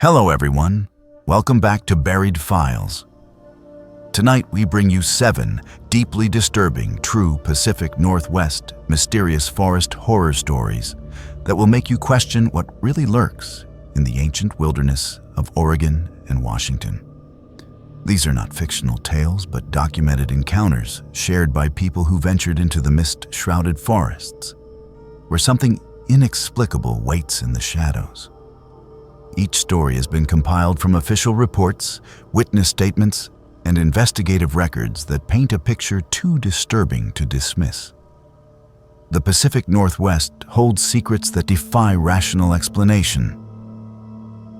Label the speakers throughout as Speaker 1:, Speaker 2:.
Speaker 1: Hello everyone, welcome back to Buried Files. Tonight we bring you 7 deeply disturbing, true Pacific Northwest mysterious forest horror stories that will make you question what really lurks in the ancient wilderness of Oregon and Washington. These are not fictional tales, but documented encounters shared by people who ventured into the mist-shrouded forests, where something inexplicable waits in the shadows. Each story has been compiled from official reports, witness statements, and investigative records that paint a picture too disturbing to dismiss. The Pacific Northwest holds secrets that defy rational explanation.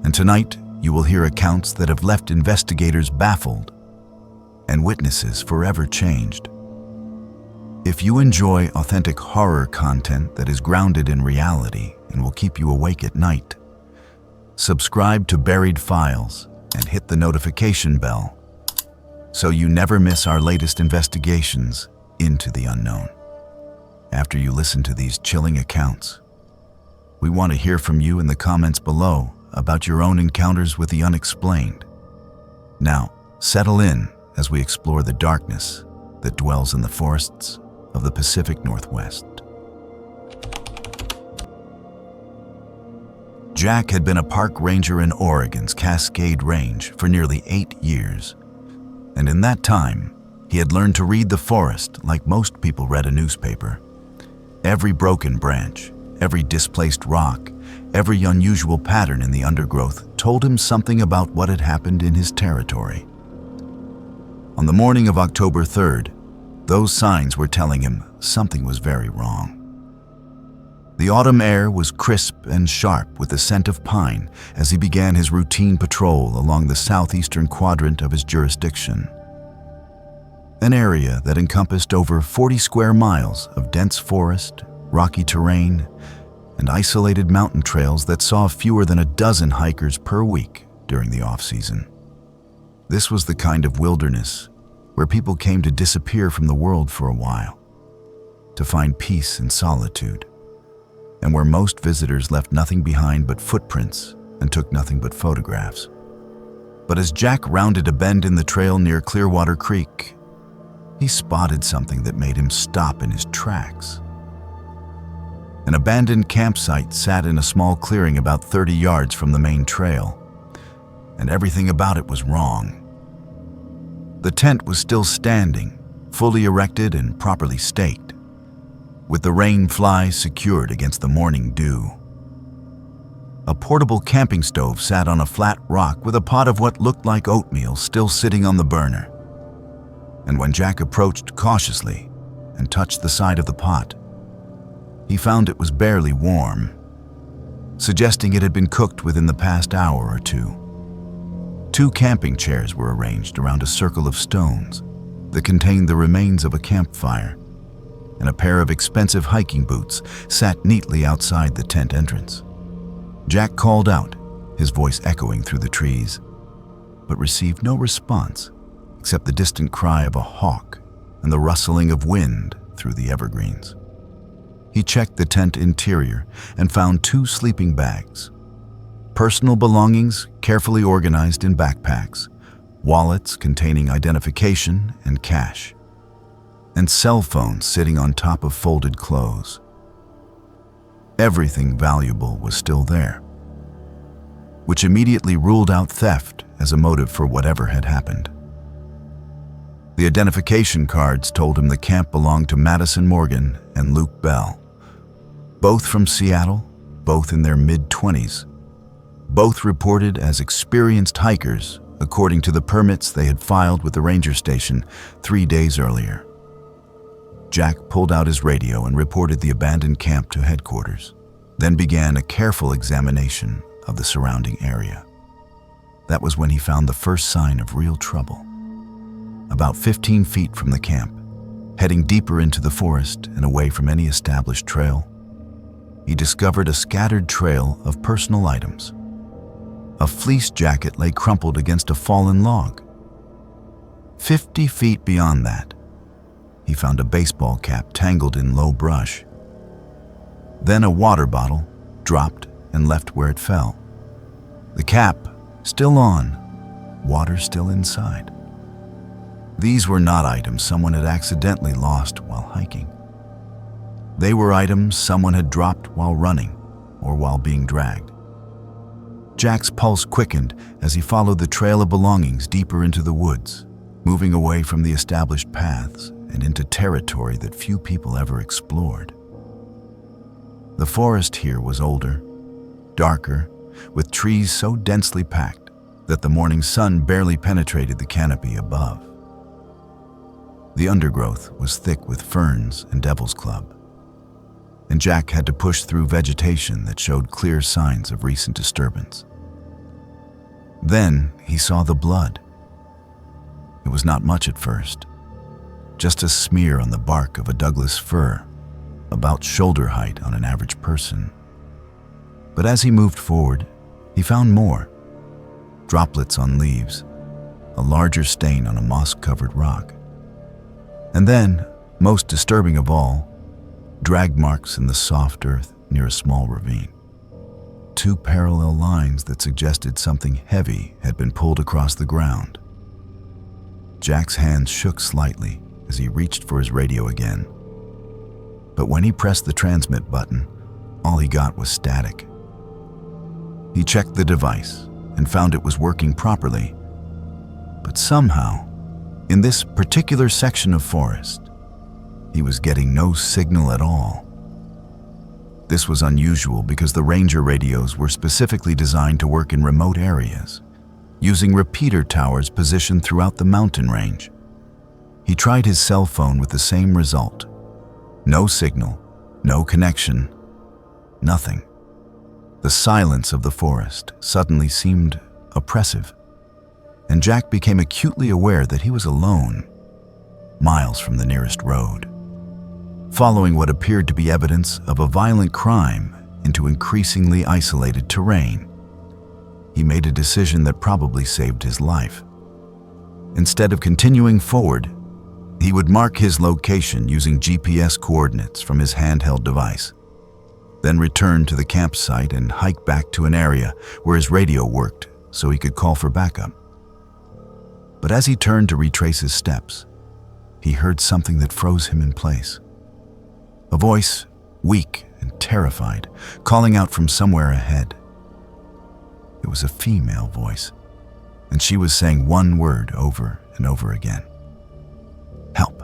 Speaker 1: And tonight, you will hear accounts that have left investigators baffled and witnesses forever changed. If you enjoy authentic horror content that is grounded in reality and will keep you awake at night, subscribe to Buried Files and hit the notification bell so you never miss our latest investigations into the unknown. After you listen to these chilling accounts, we want to hear from you in the comments below about your own encounters with the unexplained. Now, settle in as we explore the darkness that dwells in the forests of the Pacific Northwest. Jack had been a park ranger in Oregon's Cascade Range for nearly 8 years. And in that time, he had learned to read the forest like most people read a newspaper. Every broken branch, every displaced rock, every unusual pattern in the undergrowth told him something about what had happened in his territory. On the morning of October 3rd, those signs were telling him something was very wrong. The autumn air was crisp and sharp with the scent of pine as he began his routine patrol along the southeastern quadrant of his jurisdiction. An area that encompassed over 40 square miles of dense forest, rocky terrain, and isolated mountain trails that saw fewer than a dozen hikers per week during the off-season. This was the kind of wilderness where people came to disappear from the world for a while, to find peace and solitude, and where most visitors left nothing behind but footprints and took nothing but photographs. But as Jack rounded a bend in the trail near Clearwater Creek, he spotted something that made him stop in his tracks. An abandoned campsite sat in a small clearing about 30 yards from the main trail, and everything about it was wrong. The tent was still standing, fully erected and properly staked, with the rain fly secured against the morning dew. A portable camping stove sat on a flat rock with a pot of what looked like oatmeal still sitting on the burner. And when Jack approached cautiously and touched the side of the pot, he found it was barely warm, suggesting it had been cooked within the past hour or two. 2 camping chairs were arranged around a circle of stones that contained the remains of a campfire, and a pair of expensive hiking boots sat neatly outside the tent entrance. Jack called out, his voice echoing through the trees, but received no response except the distant cry of a hawk and the rustling of wind through the evergreens. He checked the tent interior and found 2 sleeping bags, personal belongings carefully organized in backpacks, wallets containing identification and cash, and cell phones sitting on top of folded clothes. Everything valuable was still there, which immediately ruled out theft as a motive for whatever had happened. The identification cards told him the camp belonged to Madison Morgan and Luke Bell, both from Seattle, both in their mid-20s, both reported as experienced hikers according to the permits they had filed with the ranger station 3 days earlier. Jack pulled out his radio and reported the abandoned camp to headquarters, then began a careful examination of the surrounding area. That was when he found the first sign of real trouble. About 15 feet from the camp, heading deeper into the forest and away from any established trail, he discovered a scattered trail of personal items. A fleece jacket lay crumpled against a fallen log. 50 feet beyond that, he found a baseball cap tangled in low brush. Then a water bottle dropped and left where it fell. The cap still on, water still inside. These were not items someone had accidentally lost while hiking. They were items someone had dropped while running or while being dragged. Jack's pulse quickened as he followed the trail of belongings deeper into the woods, moving away from the established paths and into territory that few people ever explored. The forest here was older, darker, with trees so densely packed that the morning sun barely penetrated the canopy above. The undergrowth was thick with ferns and devil's club, and Jack had to push through vegetation that showed clear signs of recent disturbance. Then he saw the blood. It was not much at first, just a smear on the bark of a Douglas fir, about shoulder height on an average person. But as he moved forward, he found more. Droplets on leaves, a larger stain on a moss-covered rock. And then, most disturbing of all, drag marks in the soft earth near a small ravine. 2 parallel lines that suggested something heavy had been pulled across the ground. Jack's hands shook slightly as he reached for his radio again. But when he pressed the transmit button, all he got was static. He checked the device and found it was working properly. But somehow, in this particular section of forest, he was getting no signal at all. This was unusual because the ranger radios were specifically designed to work in remote areas, using repeater towers positioned throughout the mountain range. He tried his cell phone with the same result. No signal, no connection, nothing. The silence of the forest suddenly seemed oppressive, and Jack became acutely aware that he was alone, miles from the nearest road, following what appeared to be evidence of a violent crime into increasingly isolated terrain. He made a decision that probably saved his life. Instead of continuing forward, he would mark his location using GPS coordinates from his handheld device, then return to the campsite and hike back to an area where his radio worked so he could call for backup. But as he turned to retrace his steps, he heard something that froze him in place. A voice, weak and terrified, calling out from somewhere ahead. It was a female voice, and she was saying one word over and over again. Help.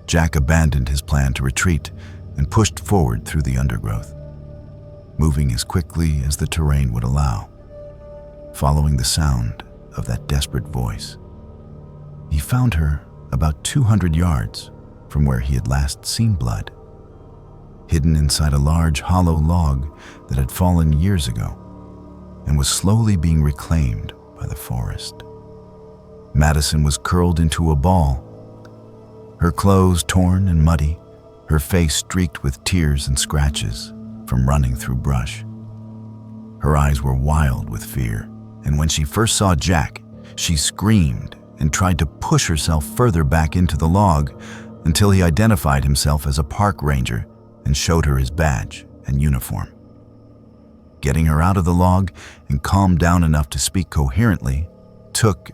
Speaker 1: Jack abandoned his plan to retreat and pushed forward through the undergrowth, moving as quickly as the terrain would allow, following the sound of that desperate voice. He found her about 200 yards from where he had last seen blood, hidden inside a large hollow log that had fallen years ago and was slowly being reclaimed by the forest. Madison was curled into a ball, her clothes torn and muddy, her face streaked with tears and scratches from running through brush. Her eyes were wild with fear, and when she first saw Jack, she screamed and tried to push herself further back into the log until he identified himself as a park ranger and showed her his badge and uniform. Getting her out of the log and calmed down enough to speak coherently took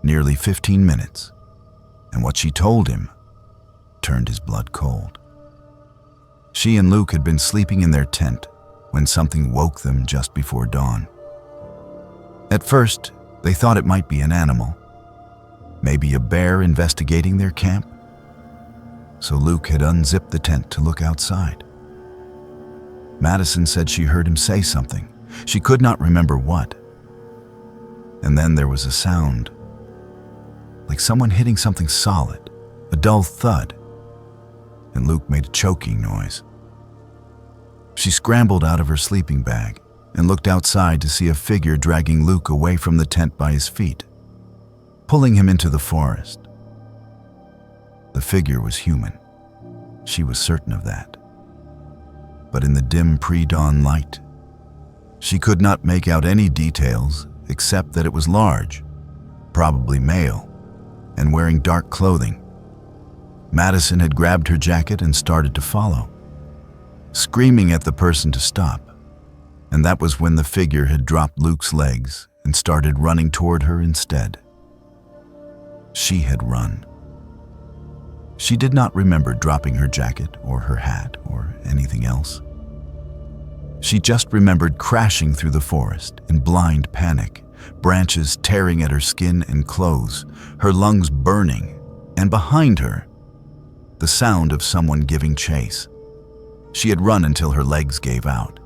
Speaker 1: nearly 15 minutes, and what she told him turned his blood cold. She and Luke had been sleeping in their tent when something woke them just before dawn. At first, they thought it might be an animal, maybe a bear investigating their camp. So Luke had unzipped the tent to look outside. Madison said she heard him say something. She could not remember what. And then there was a sound, like someone hitting something solid, a dull thud, and Luke made a choking noise. She scrambled out of her sleeping bag and looked outside to see a figure dragging Luke away from the tent by his feet, pulling him into the forest. The figure was human. She was certain of that. But in the dim pre-dawn light, she could not make out any details except that it was large, probably male, and wearing dark clothing. Madison had grabbed her jacket and started to follow, screaming at the person to stop. And that was when the figure had dropped Luke's legs and started running toward her instead. She had run. She did not remember dropping her jacket or her hat or anything else. She just remembered crashing through the forest in blind panic, branches tearing at her skin and clothes, her lungs burning, and behind her, the sound of someone giving chase. She had run until her legs gave out,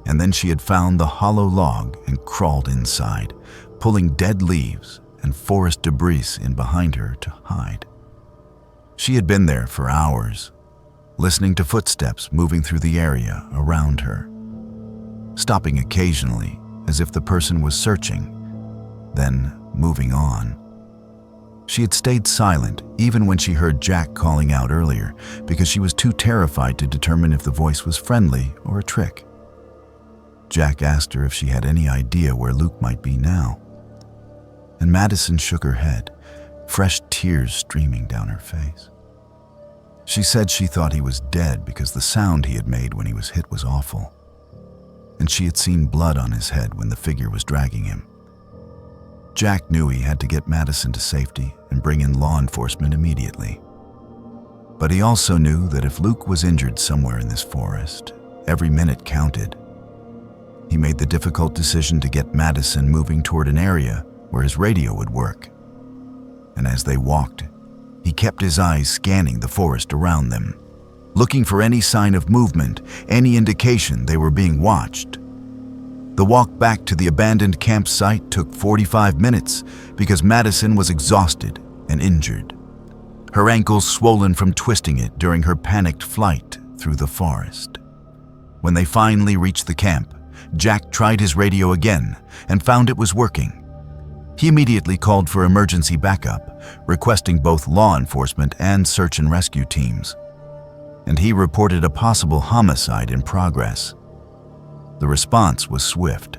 Speaker 1: and then she had found the hollow log and crawled inside, pulling dead leaves and forest debris in behind her to hide. She had been there for hours, listening to footsteps moving through the area around her, stopping occasionally as if the person was searching, then moving on. She had stayed silent even when she heard Jack calling out earlier because she was too terrified to determine if the voice was friendly or a trick. Jack asked her if she had any idea where Luke might be now, and Madison shook her head, fresh tears streaming down her face. She said she thought he was dead because the sound he had made when he was hit was awful, and she had seen blood on his head when the figure was dragging him. Jack knew he had to get Madison to safety and bring in law enforcement immediately. But he also knew that if Luke was injured somewhere in this forest, every minute counted. He made the difficult decision to get Madison moving toward an area where his radio would work. And as they walked, he kept his eyes scanning the forest around them, looking for any sign of movement, any indication they were being watched. The walk back to the abandoned campsite took 45 minutes because Madison was exhausted and injured, her ankles swollen from twisting it during her panicked flight through the forest. When they finally reached the camp, Jack tried his radio again and found it was working. He immediately called for emergency backup, requesting both law enforcement and search and rescue teams. And he reported a possible homicide in progress. The response was swift.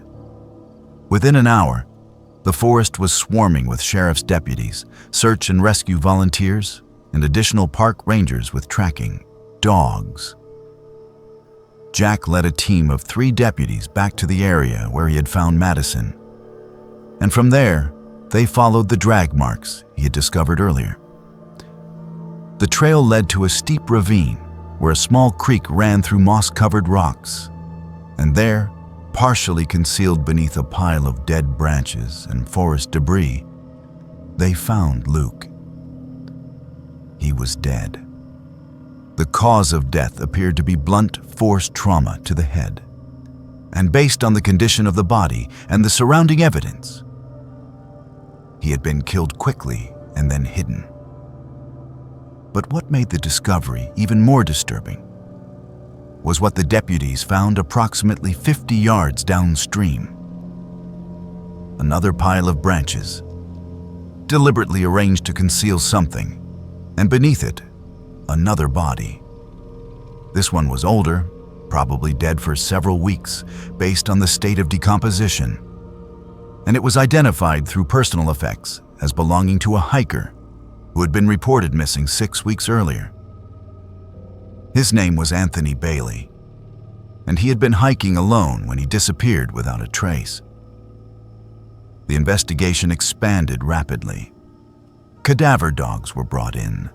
Speaker 1: Within an hour, the forest was swarming with sheriff's deputies, search and rescue volunteers, and additional park rangers with tracking dogs. Jack led a team of 3 deputies back to the area where he had found Madison. And from there, they followed the drag marks he had discovered earlier. The trail led to a steep ravine where a small creek ran through moss-covered rocks. And there, partially concealed beneath a pile of dead branches and forest debris, they found Luke. He was dead. The cause of death appeared to be blunt force trauma to the head. And based on the condition of the body and the surrounding evidence, he had been killed quickly and then hidden. But what made the discovery even more disturbing was what the deputies found approximately 50 yards downstream. Another pile of branches, deliberately arranged to conceal something, and beneath it, another body. This one was older, probably dead for several weeks, based on the state of decomposition. And it was identified through personal effects as belonging to a hiker who had been reported missing 6 weeks earlier. His name was Anthony Bailey, and he had been hiking alone when he disappeared without a trace. The investigation expanded rapidly. Cadaver dogs were brought in,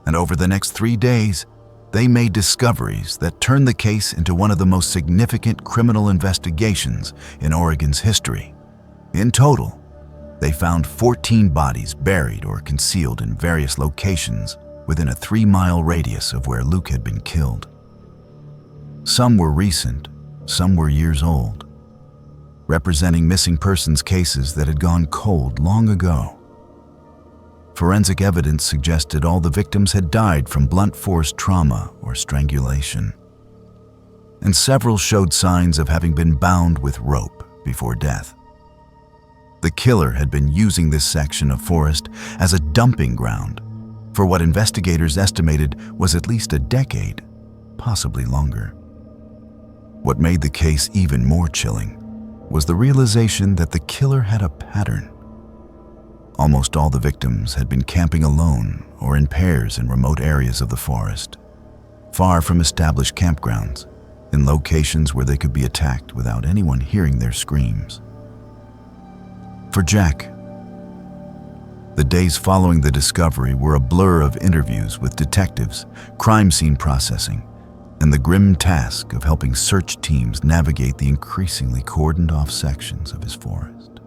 Speaker 1: and over the next 3 days, they made discoveries that turned the case into one of the most significant criminal investigations in Oregon's history. In total, they found 14 bodies buried or concealed in various locations within a 3-mile radius of where Luke had been killed. Some were recent, some were years old, representing missing persons cases that had gone cold long ago. Forensic evidence suggested all the victims had died from blunt force trauma or strangulation, and several showed signs of having been bound with rope before death. The killer had been using this section of forest as a dumping ground for what investigators estimated was at least a decade, possibly longer. What made the case even more chilling was the realization that the killer had a pattern. Almost all the victims had been camping alone or in pairs in remote areas of the forest, far from established campgrounds, in locations where they could be attacked without anyone hearing their screams. For Jack, the days following the discovery were a blur of interviews with detectives, crime scene processing, and the grim task of helping search teams navigate the increasingly cordoned-off sections of his forest.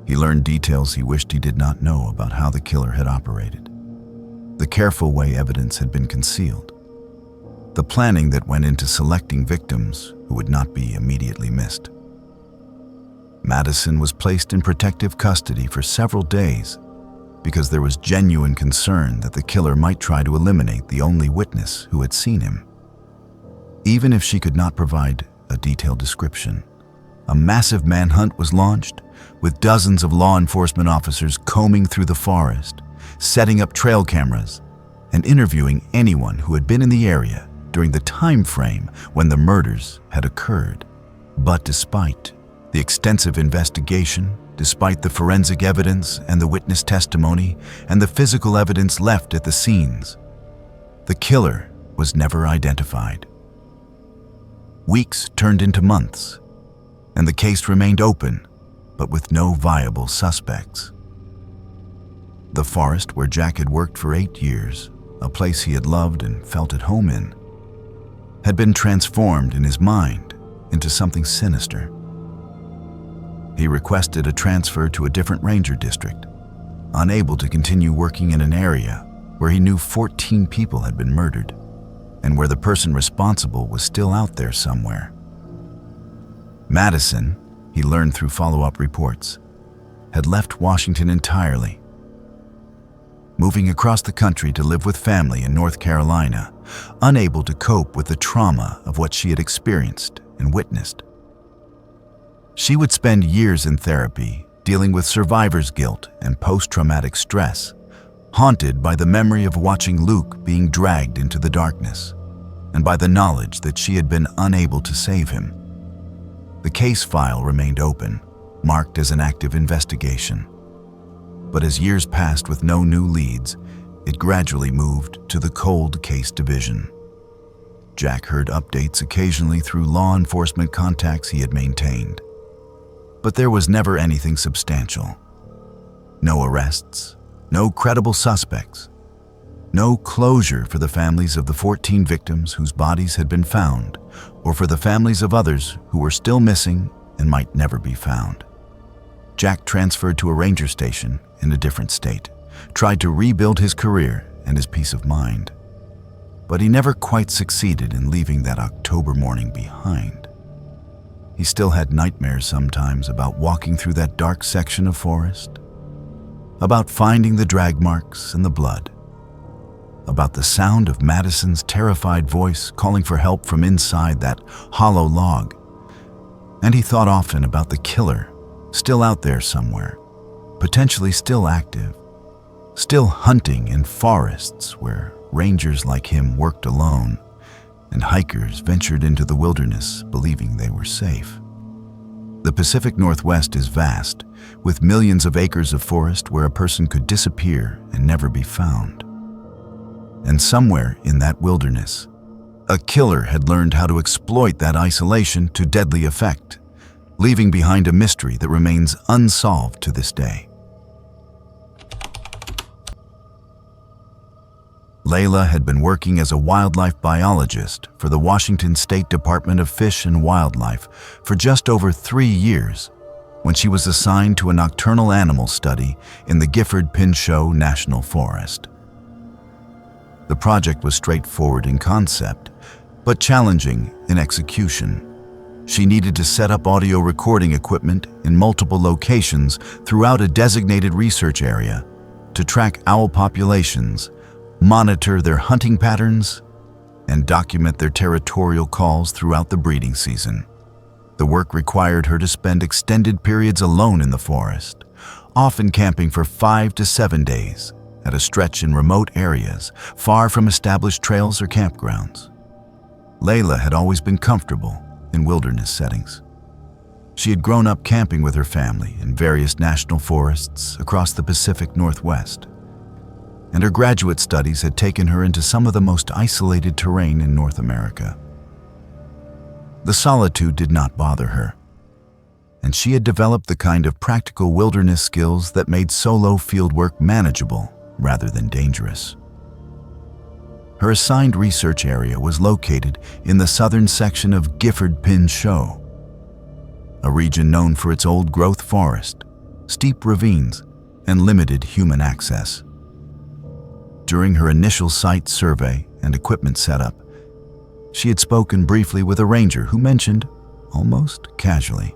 Speaker 1: He learned details he wished he did not know about how the killer had operated, the careful way evidence had been concealed, the planning that went into selecting victims who would not be immediately missed. Madison was placed in protective custody for several days because there was genuine concern that the killer might try to eliminate the only witness who had seen him. Even if she could not provide a detailed description, a massive manhunt was launched, with dozens of law enforcement officers combing through the forest, setting up trail cameras, and interviewing anyone who had been in the area during the time frame when the murders had occurred. But despite the extensive investigation, despite the forensic evidence and the witness testimony and the physical evidence left at the scenes, the killer was never identified. Weeks turned into months, and the case remained open, but with no viable suspects. The forest where Jack had worked for 8 years, a place he had loved and felt at home in, had been transformed in his mind into something sinister. He requested a transfer to a different ranger district, unable to continue working in an area where he knew 14 people had been murdered, and where the person responsible was still out there somewhere. Madison, he learned through follow-up reports, had left Washington entirely, moving across the country to live with family in North Carolina, unable to cope with the trauma of what she had experienced and witnessed. She would spend years in therapy, dealing with survivor's guilt and post-traumatic stress, haunted by the memory of watching Luke being dragged into the darkness, and by the knowledge that she had been unable to save him. The case file remained open, marked as an active investigation. But as years passed with no new leads, it gradually moved to the cold case division. Jack heard updates occasionally through law enforcement contacts he had maintained. But there was never anything substantial. No arrests, no credible suspects, no closure for the families of the 14 victims whose bodies had been found, or for the families of others who were still missing and might never be found. Jack transferred to a ranger station in a different state, tried to rebuild his career and his peace of mind. But he never quite succeeded in leaving that October morning behind. He still had nightmares sometimes about walking through that dark section of forest, about finding the drag marks and the blood, about the sound of Madison's terrified voice calling for help from inside that hollow log. And he thought often about the killer, still out there somewhere, potentially still active, still hunting in forests where rangers like him worked alone and hikers ventured into the wilderness believing they were safe. The Pacific Northwest is vast, with millions of acres of forest where a person could disappear and never be found. And somewhere in that wilderness, a killer had learned how to exploit that isolation to deadly effect, leaving behind a mystery that remains unsolved to this day. Layla had been working as a wildlife biologist for the Washington State Department of Fish and Wildlife for just over 3 years when she was assigned to a nocturnal animal study in the Gifford-Pinchot National Forest. The project was straightforward in concept, but challenging in execution. She needed to set up audio recording equipment in multiple locations throughout a designated research area to track owl populations, monitor their hunting patterns, and document their territorial calls throughout the breeding season. The work required her to spend extended periods alone in the forest, often camping for 5 to 7 days at a stretch in remote areas, far from established trails or campgrounds. Layla had always been comfortable in wilderness settings. She had grown up camping with her family in various national forests across the Pacific Northwest, and her graduate studies had taken her into some of the most isolated terrain in North America. The solitude did not bother her, and she had developed the kind of practical wilderness skills that made solo fieldwork manageable rather than dangerous. Her assigned research area was located in the southern section of Gifford Pinchot, a region known for its old-growth forest, steep ravines, and limited human access. During her initial site survey and equipment setup, she had spoken briefly with a ranger who mentioned, almost casually,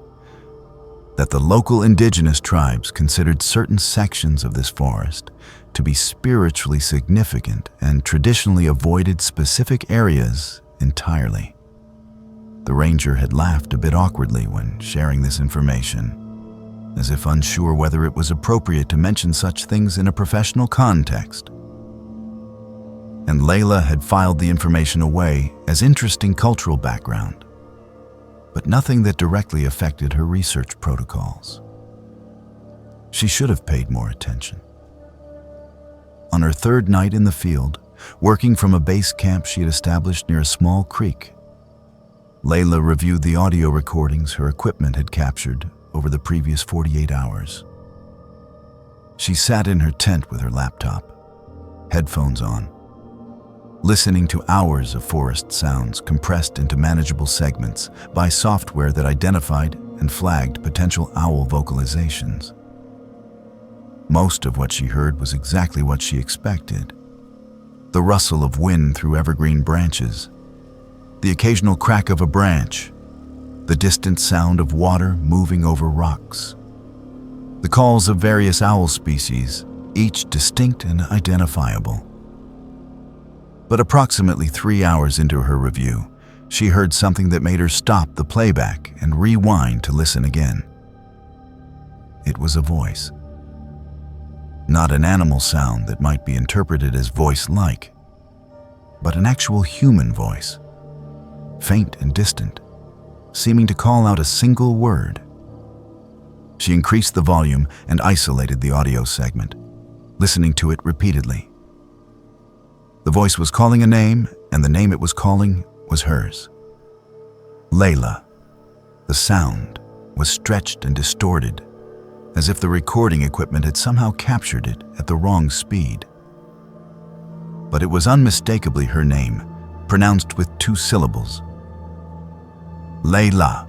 Speaker 1: that the local indigenous tribes considered certain sections of this forest to be spiritually significant and traditionally avoided specific areas entirely. The ranger had laughed a bit awkwardly when sharing this information, as if unsure whether it was appropriate to mention such things in a professional context. And Layla had filed the information away as interesting cultural background, but nothing that directly affected her research protocols. She should have paid more attention. On her third night in the field, working from a base camp she had established near a small creek, Layla reviewed the audio recordings her equipment had captured over the previous 48 hours. She sat in her tent with her laptop, headphones on, listening to hours of forest sounds compressed into manageable segments by software that identified and flagged potential owl vocalizations. Most of what she heard was exactly what she expected. The rustle of wind through evergreen branches, the occasional crack of a branch, the distant sound of water moving over rocks, the calls of various owl species, each distinct and identifiable. But approximately 3 hours into her review, she heard something that made her stop the playback and rewind to listen again. It was a voice. Not an animal sound that might be interpreted as voice-like, but an actual human voice, faint and distant, seeming to call out a single word. She increased the volume and isolated the audio segment, listening to it repeatedly. The voice was calling a name, and the name it was calling was hers. Layla. The sound was stretched and distorted, as if the recording equipment had somehow captured it at the wrong speed. But it was unmistakably her name, pronounced with 2 syllables. Layla,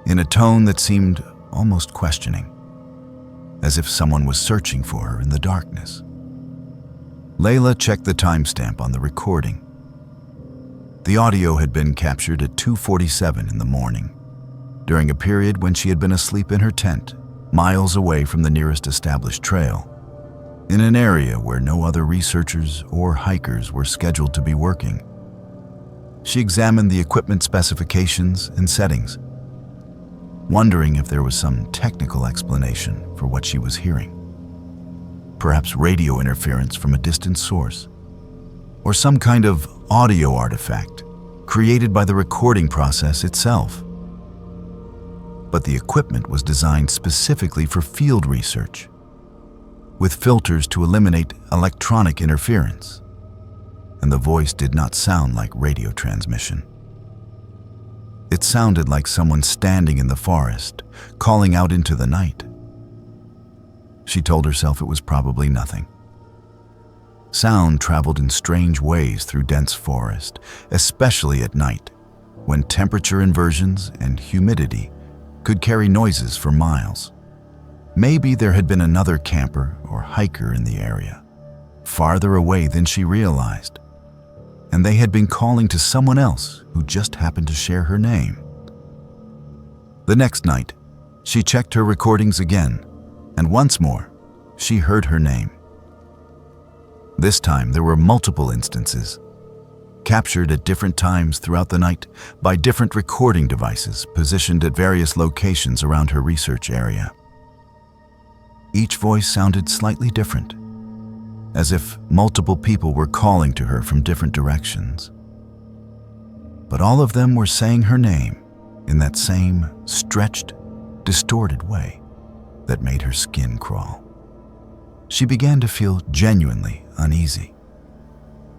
Speaker 1: in a tone that seemed almost questioning, as if someone was searching for her in the darkness. Layla checked the timestamp on the recording. The audio had been captured at 2:47 in the morning, during a period when she had been asleep in her tent, miles away from the nearest established trail, in an area where no other researchers or hikers were scheduled to be working. She examined the equipment specifications and settings, wondering if there was some technical explanation for what she was hearing. Perhaps radio interference from a distant source, or some kind of audio artifact created by the recording process itself. But the equipment was designed specifically for field research, with filters to eliminate electronic interference, and the voice did not sound like radio transmission. It sounded like someone standing in the forest, calling out into the night. She told herself it was probably nothing. Sound traveled in strange ways through dense forest, especially at night, when temperature inversions and humidity could carry noises for miles. Maybe there had been another camper or hiker in the area, farther away than she realized, and they had been calling to someone else who just happened to share her name. The next night, she checked her recordings again, and once more, she heard her name. This time, there were multiple instances, captured at different times throughout the night by different recording devices positioned at various locations around her research area. Each voice sounded slightly different, as if multiple people were calling to her from different directions. But all of them were saying her name in that same stretched, distorted way that made her skin crawl. She began to feel genuinely uneasy.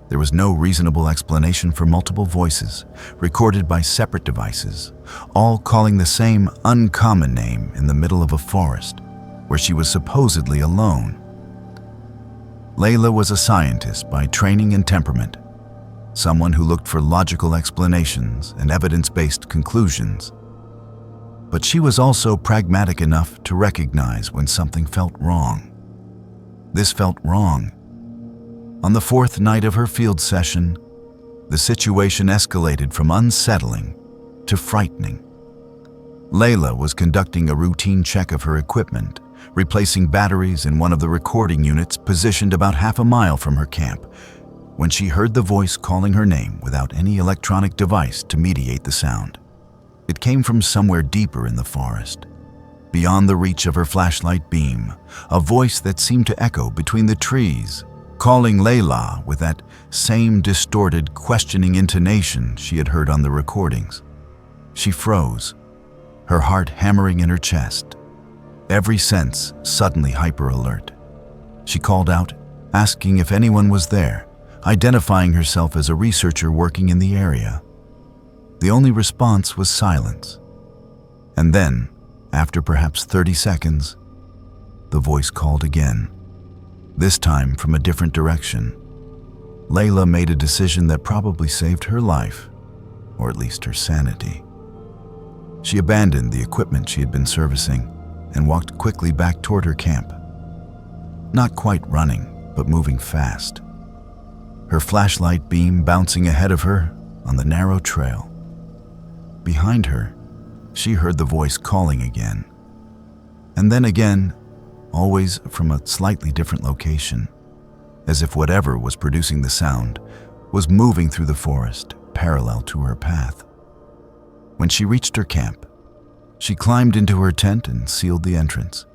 Speaker 1: There was no reasonable explanation for multiple voices, recorded by separate devices, all calling the same uncommon name in the middle of a forest, where she was supposedly alone. Layla was a scientist by training and temperament, someone who looked for logical explanations and evidence-based conclusions. But she was also pragmatic enough to recognize when something felt wrong. This felt wrong. On the fourth night of her field session, the situation escalated from unsettling to frightening. Layla was conducting a routine check of her equipment, replacing batteries in one of the recording units positioned about half a mile from her camp, when she heard the voice calling her name without any electronic device to mediate the sound. It came from somewhere deeper in the forest, beyond the reach of her flashlight beam, a voice that seemed to echo between the trees, calling Layla with that same distorted, questioning intonation she had heard on the recordings. She froze, her heart hammering in her chest, every sense suddenly hyper-alert. She called out, asking if anyone was there, identifying herself as a researcher working in the area. The only response was silence. And then, after perhaps 30 seconds, the voice called again, this time from a different direction. Layla made a decision that probably saved her life, or at least her sanity. She abandoned the equipment she had been servicing and walked quickly back toward her camp. Not quite running, but moving fast, her flashlight beam bouncing ahead of her on the narrow trail. Behind her, she heard the voice calling again, and then again, always from a slightly different location, as if whatever was producing the sound was moving through the forest parallel to her path. When she reached her camp, she climbed into her tent and sealed the entrance,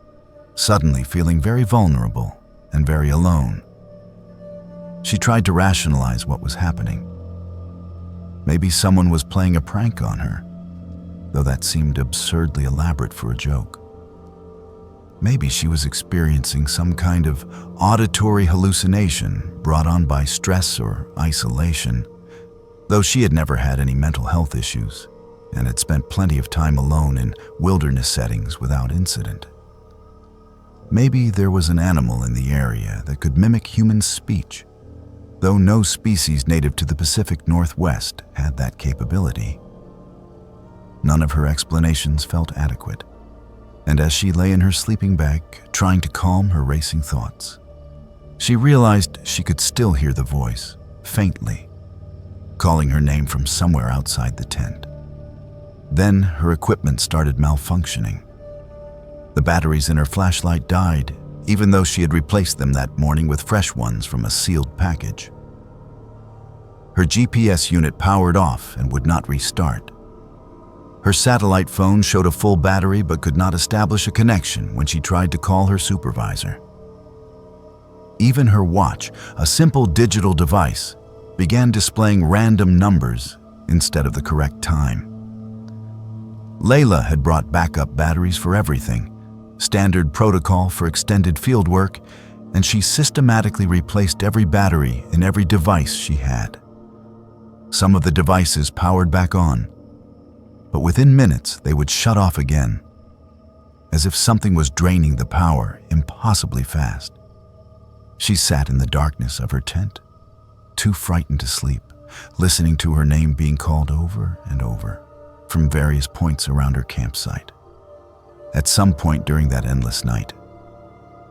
Speaker 1: suddenly feeling very vulnerable and very alone. She tried to rationalize what was happening. Maybe someone was playing a prank on her, though that seemed absurdly elaborate for a joke. Maybe she was experiencing some kind of auditory hallucination brought on by stress or isolation, though she had never had any mental health issues and had spent plenty of time alone in wilderness settings without incident. Maybe there was an animal in the area that could mimic human speech, though no species native to the Pacific Northwest had that capability. None of her explanations felt adequate, and as she lay in her sleeping bag, trying to calm her racing thoughts, she realized she could still hear the voice, faintly, calling her name from somewhere outside the tent. Then her equipment started malfunctioning. The batteries in her flashlight died, even though she had replaced them that morning with fresh ones from a sealed package. Her GPS unit powered off and would not restart. Her satellite phone showed a full battery but could not establish a connection when she tried to call her supervisor. Even her watch, a simple digital device, began displaying random numbers instead of the correct time. Layla had brought backup batteries for everything, standard protocol for extended field work, and she systematically replaced every battery in every device she had. Some of the devices powered back on, but within minutes they would shut off again, as if something was draining the power impossibly fast. She sat in the darkness of her tent, too frightened to sleep, listening to her name being called over and over from various points around her campsite. At some point during that endless night,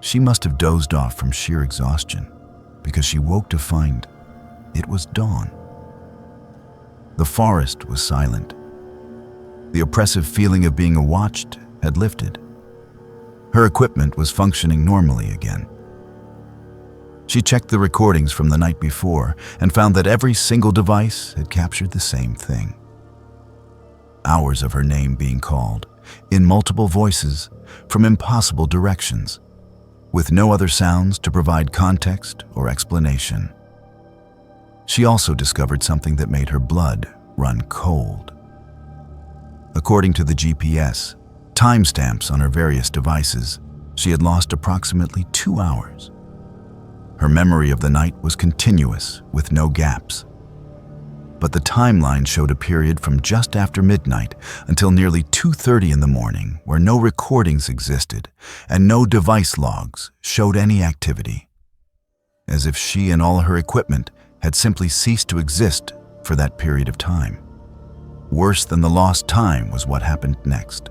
Speaker 1: she must have dozed off from sheer exhaustion, because she woke to find it was dawn. The forest was silent. The oppressive feeling of being watched had lifted. Her equipment was functioning normally again. She checked the recordings from the night before and found that every single device had captured the same thing. Hours of her name being called, in multiple voices, from impossible directions, with no other sounds to provide context or explanation. She also discovered something that made her blood run cold. According to the GPS, timestamps on her various devices, she had lost approximately 2 hours. Her memory of the night was continuous, with no gaps. But the timeline showed a period from just after midnight until nearly 2:30 in the morning where no recordings existed and no device logs showed any activity, as if she and all her equipment had simply ceased to exist for that period of time. Worse than the lost time was what happened next.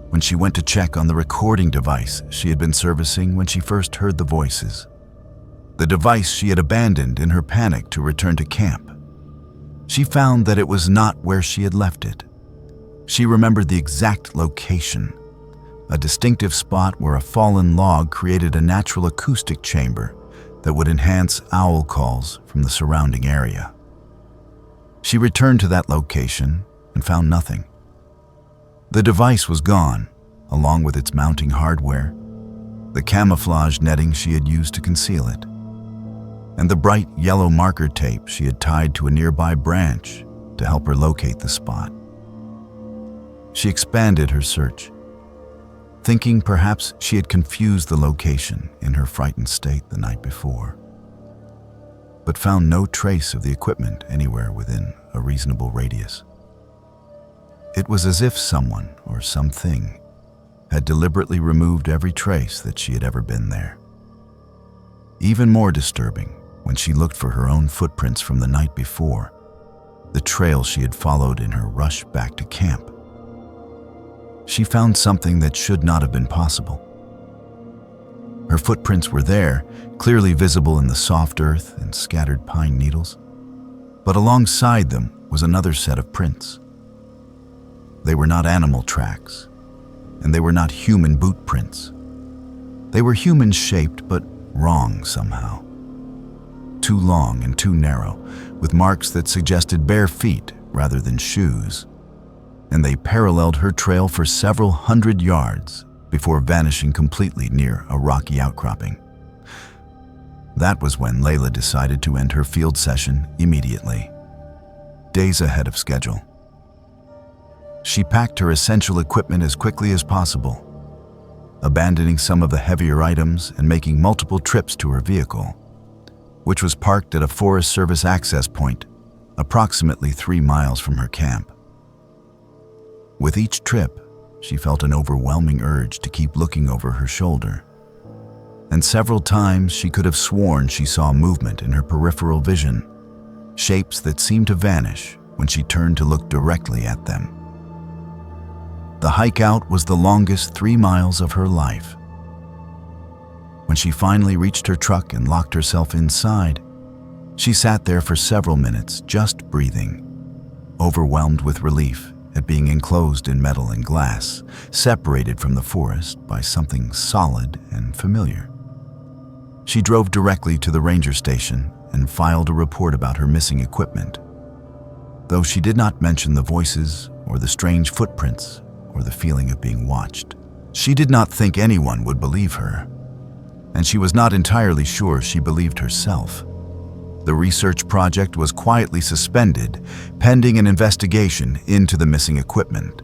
Speaker 1: When she went to check on the recording device she had been servicing when she first heard the voices, the device she had abandoned in her panic to return to camp, she found that it was not where she had left it. She remembered the exact location, a distinctive spot where a fallen log created a natural acoustic chamber that would enhance owl calls from the surrounding area. She returned to that location and found nothing. The device was gone, along with its mounting hardware, the camouflage netting she had used to conceal it, and the bright yellow marker tape she had tied to a nearby branch to help her locate the spot. She expanded her search, thinking perhaps she had confused the location in her frightened state the night before, but found no trace of the equipment anywhere within a reasonable radius. It was as if someone or something had deliberately removed every trace that she had ever been there. Even more disturbing, when she looked for her own footprints from the night before, the trail she had followed in her rush back to camp, she found something that should not have been possible. Her footprints were there, clearly visible in the soft earth and scattered pine needles, but alongside them was another set of prints. They were not animal tracks, and they were not human boot prints. They were human-shaped, but wrong somehow. Too long and too narrow, with marks that suggested bare feet rather than shoes, and they paralleled her trail for several hundred yards before vanishing completely near a rocky outcropping. That was when Layla decided to end her field session immediately, days ahead of schedule. She packed her essential equipment as quickly as possible, abandoning some of the heavier items and making multiple trips to her vehicle, which was parked at a Forest Service access point approximately 3 miles from her camp. With each trip, she felt an overwhelming urge to keep looking over her shoulder, and several times she could have sworn she saw movement in her peripheral vision, shapes that seemed to vanish when she turned to look directly at them. The hike out was the longest 3 miles of her life. When she finally reached her truck and locked herself inside, she sat there for several minutes just breathing, overwhelmed with relief at being enclosed in metal and glass, separated from the forest by something solid and familiar. She drove directly to the ranger station and filed a report about her missing equipment. Though she did not mention the voices or the strange footprints or the feeling of being watched, she did not think anyone would believe her, and she was not entirely sure she believed herself. The research project was quietly suspended, pending an investigation into the missing equipment.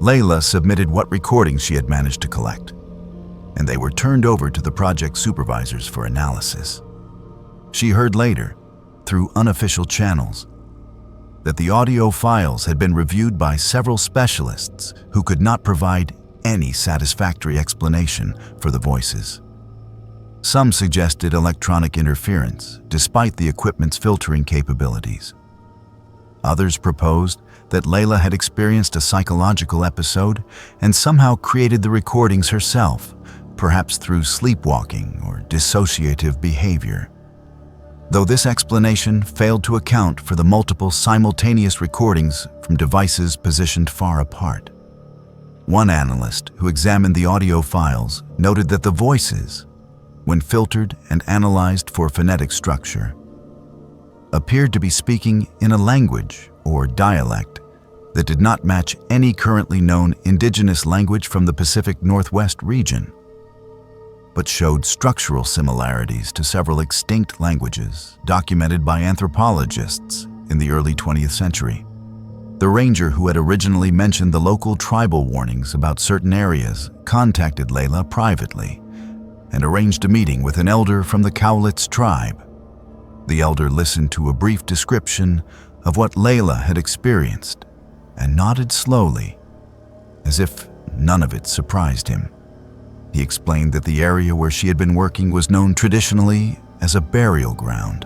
Speaker 1: Layla submitted what recordings she had managed to collect, and they were turned over to the project supervisors for analysis. She heard later, through unofficial channels, that the audio files had been reviewed by several specialists who could not provide any satisfactory explanation for the voices. Some suggested electronic interference, despite the equipment's filtering capabilities. Others proposed that Layla had experienced a psychological episode and somehow created the recordings herself, perhaps through sleepwalking or dissociative behavior. Though this explanation failed to account for the multiple simultaneous recordings from devices positioned far apart. One analyst who examined the audio files noted that the voices, when filtered and analyzed for phonetic structure, appeared to be speaking in a language or dialect that did not match any currently known indigenous language from the Pacific Northwest region, but showed structural similarities to several extinct languages documented by anthropologists in the early 20th century. The ranger who had originally mentioned the local tribal warnings about certain areas contacted Layla privately, and arranged a meeting with an elder from the Cowlitz tribe. The elder listened to a brief description of what Layla had experienced and nodded slowly, as if none of it surprised him. He explained that the area where she had been working was known traditionally as a burial ground,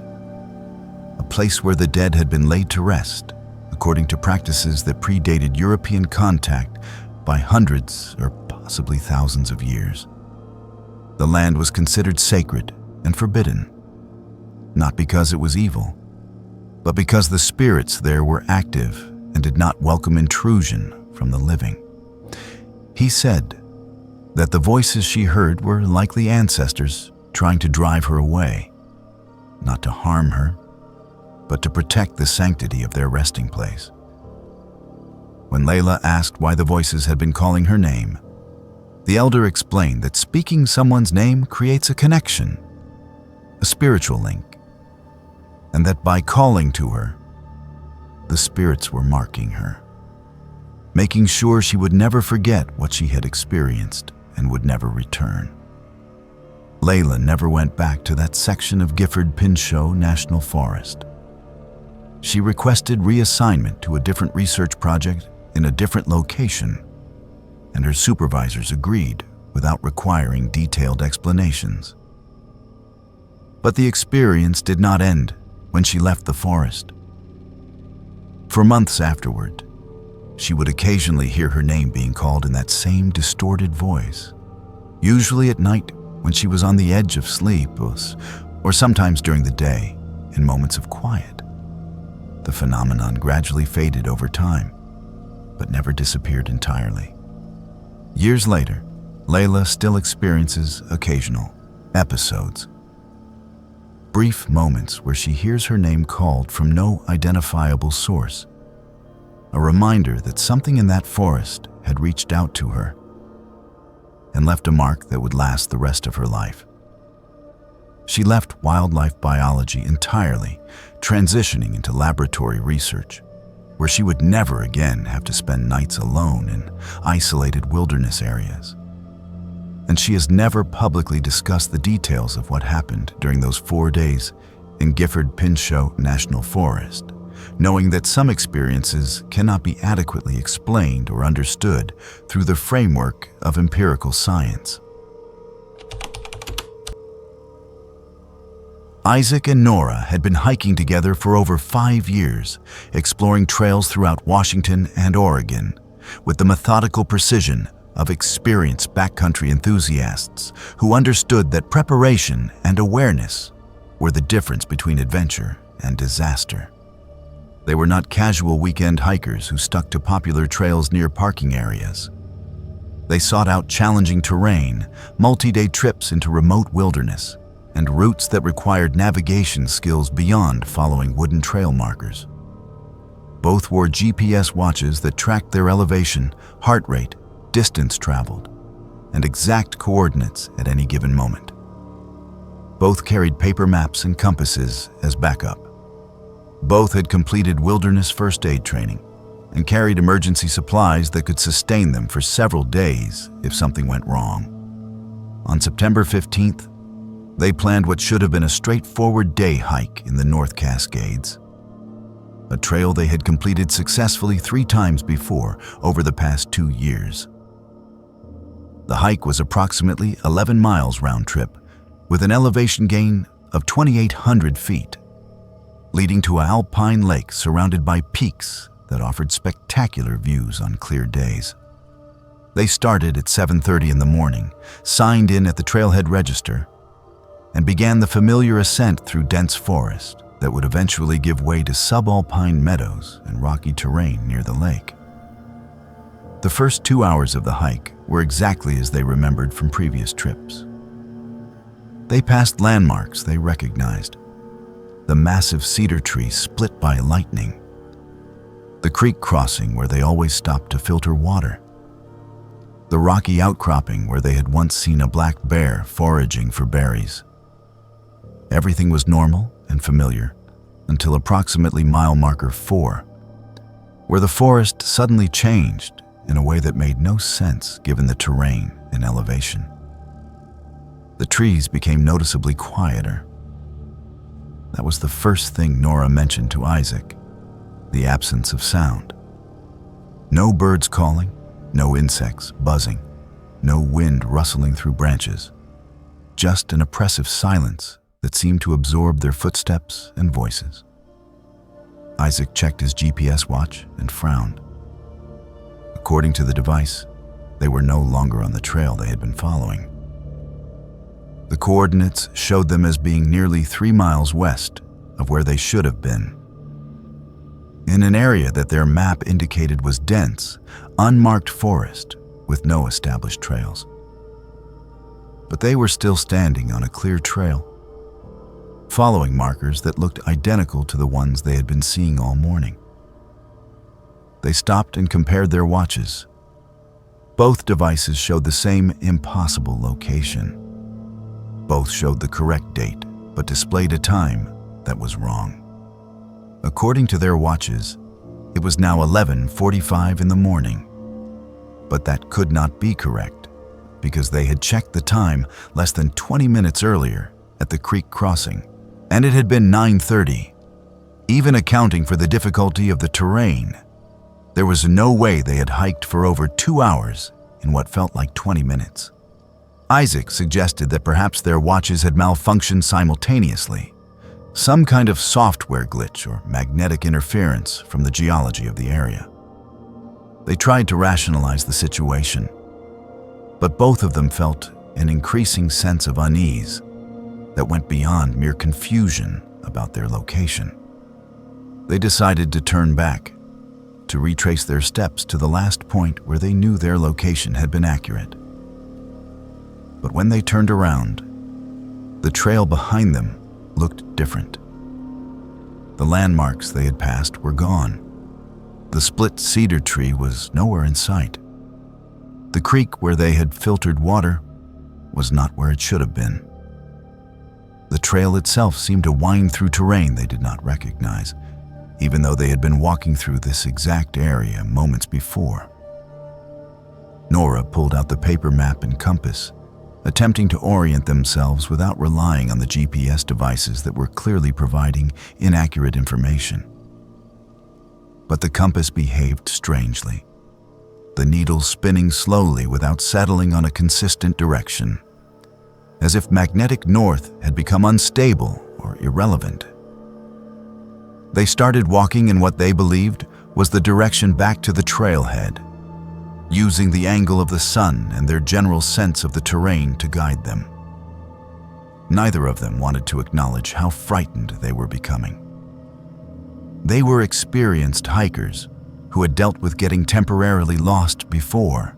Speaker 1: a place where the dead had been laid to rest, according to practices that predated European contact by hundreds or possibly thousands of years. The land was considered sacred and forbidden, not because it was evil, but because the spirits there were active and did not welcome intrusion from the living. He said that the voices she heard were likely ancestors trying to drive her away, not to harm her, but to protect the sanctity of their resting place. When Layla asked why the voices had been calling her name, the elder explained that speaking someone's name creates a connection, a spiritual link, and that by calling to her, the spirits were marking her, making sure she would never forget what she had experienced and would never return. Layla never went back to that section of Gifford-Pinchot National Forest. She requested reassignment to a different research project in a different location, and her supervisors agreed without requiring detailed explanations. But the experience did not end when she left the forest. For months afterward, she would occasionally hear her name being called in that same distorted voice, usually at night when she was on the edge of sleep, or sometimes during the day in moments of quiet. The phenomenon gradually faded over time, but never disappeared entirely. Years later, Layla still experiences occasional episodes, brief moments where she hears her name called from no identifiable source, a reminder that something in that forest had reached out to her and left a mark that would last the rest of her life. She left wildlife biology entirely, transitioning into laboratory research, where she would never again have to spend nights alone in isolated wilderness areas. And she has never publicly discussed the details of what happened during those 4 days in Gifford-Pinchot National Forest, knowing that some experiences cannot be adequately explained or understood through the framework of empirical science. Isaac and Nora had been hiking together for over 5 years, exploring trails throughout Washington and Oregon, with the methodical precision of experienced backcountry enthusiasts who understood that preparation and awareness were the difference between adventure and disaster. They were not casual weekend hikers who stuck to popular trails near parking areas. They sought out challenging terrain, multi-day trips into remote wilderness, and routes that required navigation skills beyond following wooden trail markers. Both wore GPS watches that tracked their elevation, heart rate, distance traveled, and exact coordinates at any given moment. Both carried paper maps and compasses as backup. Both had completed wilderness first aid training and carried emergency supplies that could sustain them for several days if something went wrong. On September 15th, they planned what should have been a straightforward day hike in the North Cascades, a trail they had completed successfully 3 times before over the past 2 years. The hike was approximately 11 miles round trip, with an elevation gain of 2,800 feet, leading to an alpine lake surrounded by peaks that offered spectacular views on clear days. They started at 7:30 in the morning, signed in at the trailhead register, and began the familiar ascent through dense forest that would eventually give way to subalpine meadows and rocky terrain near the lake. The first 2 hours of the hike were exactly as they remembered from previous trips. They passed landmarks they recognized: the massive cedar tree split by lightning, the creek crossing where they always stopped to filter water, the rocky outcropping where they had once seen a black bear foraging for berries. Everything was normal and familiar until approximately mile marker 4, where the forest suddenly changed in a way that made no sense given the terrain and elevation. The trees became noticeably quieter. That was the first thing Nora mentioned to Isaac, the absence of sound. No birds calling, no insects buzzing, no wind rustling through branches. Just an oppressive silence that seemed to absorb their footsteps and voices. Isaac checked his GPS watch and frowned. According to the device, they were no longer on the trail they had been following. The coordinates showed them as being nearly 3 miles west of where they should have been, in an area that their map indicated was dense, unmarked forest with no established trails. But they were still standing on a clear trail, following markers that looked identical to the ones they had been seeing all morning. They stopped and compared their watches. Both devices showed the same impossible location. Both showed the correct date, but displayed a time that was wrong. According to their watches, it was now 11:45 in the morning. But that could not be correct, because they had checked the time less than 20 minutes earlier at the creek crossing, and it had been 9:30. Even accounting for the difficulty of the terrain, there was no way they had hiked for over 2 hours in what felt like 20 minutes. Isaac suggested that perhaps their watches had malfunctioned simultaneously, some kind of software glitch or magnetic interference from the geology of the area. They tried to rationalize the situation, but both of them felt an increasing sense of unease that went beyond mere confusion about their location. They decided to turn back, to retrace their steps to the last point where they knew their location had been accurate. But when they turned around, the trail behind them looked different. The landmarks they had passed were gone. The split cedar tree was nowhere in sight. The creek where they had filtered water was not where it should have been. The trail itself seemed to wind through terrain they did not recognize, even though they had been walking through this exact area moments before. Nora pulled out the paper map and compass, attempting to orient themselves without relying on the GPS devices that were clearly providing inaccurate information. But the compass behaved strangely, the needle spinning slowly without settling on a consistent direction, as if magnetic north had become unstable or irrelevant. They started walking in what they believed was the direction back to the trailhead, using the angle of the sun and their general sense of the terrain to guide them. Neither of them wanted to acknowledge how frightened they were becoming. They were experienced hikers who had dealt with getting temporarily lost before,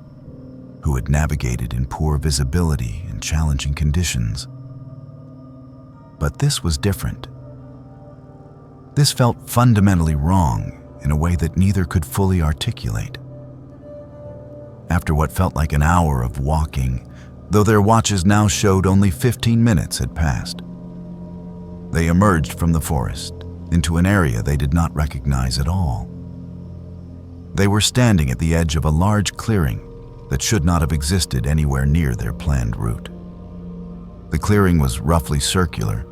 Speaker 1: who had navigated in poor visibility and challenging conditions. But this was different. This felt fundamentally wrong in a way that neither could fully articulate. After what felt like an hour of walking, though their watches now showed only 15 minutes had passed, they emerged from the forest into an area they did not recognize at all. They were standing at the edge of a large clearing that should not have existed anywhere near their planned route. The clearing was roughly circular,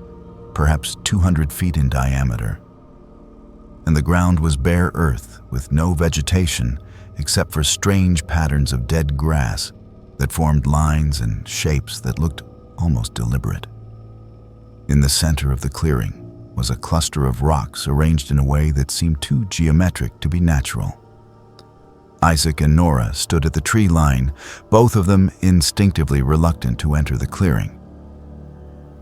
Speaker 1: perhaps 200 feet in diameter, and the ground was bare earth with no vegetation except for strange patterns of dead grass that formed lines and shapes that looked almost deliberate. In the center of the clearing was a cluster of rocks arranged in a way that seemed too geometric to be natural. Isaac and Nora stood at the tree line, both of them instinctively reluctant to enter the clearing.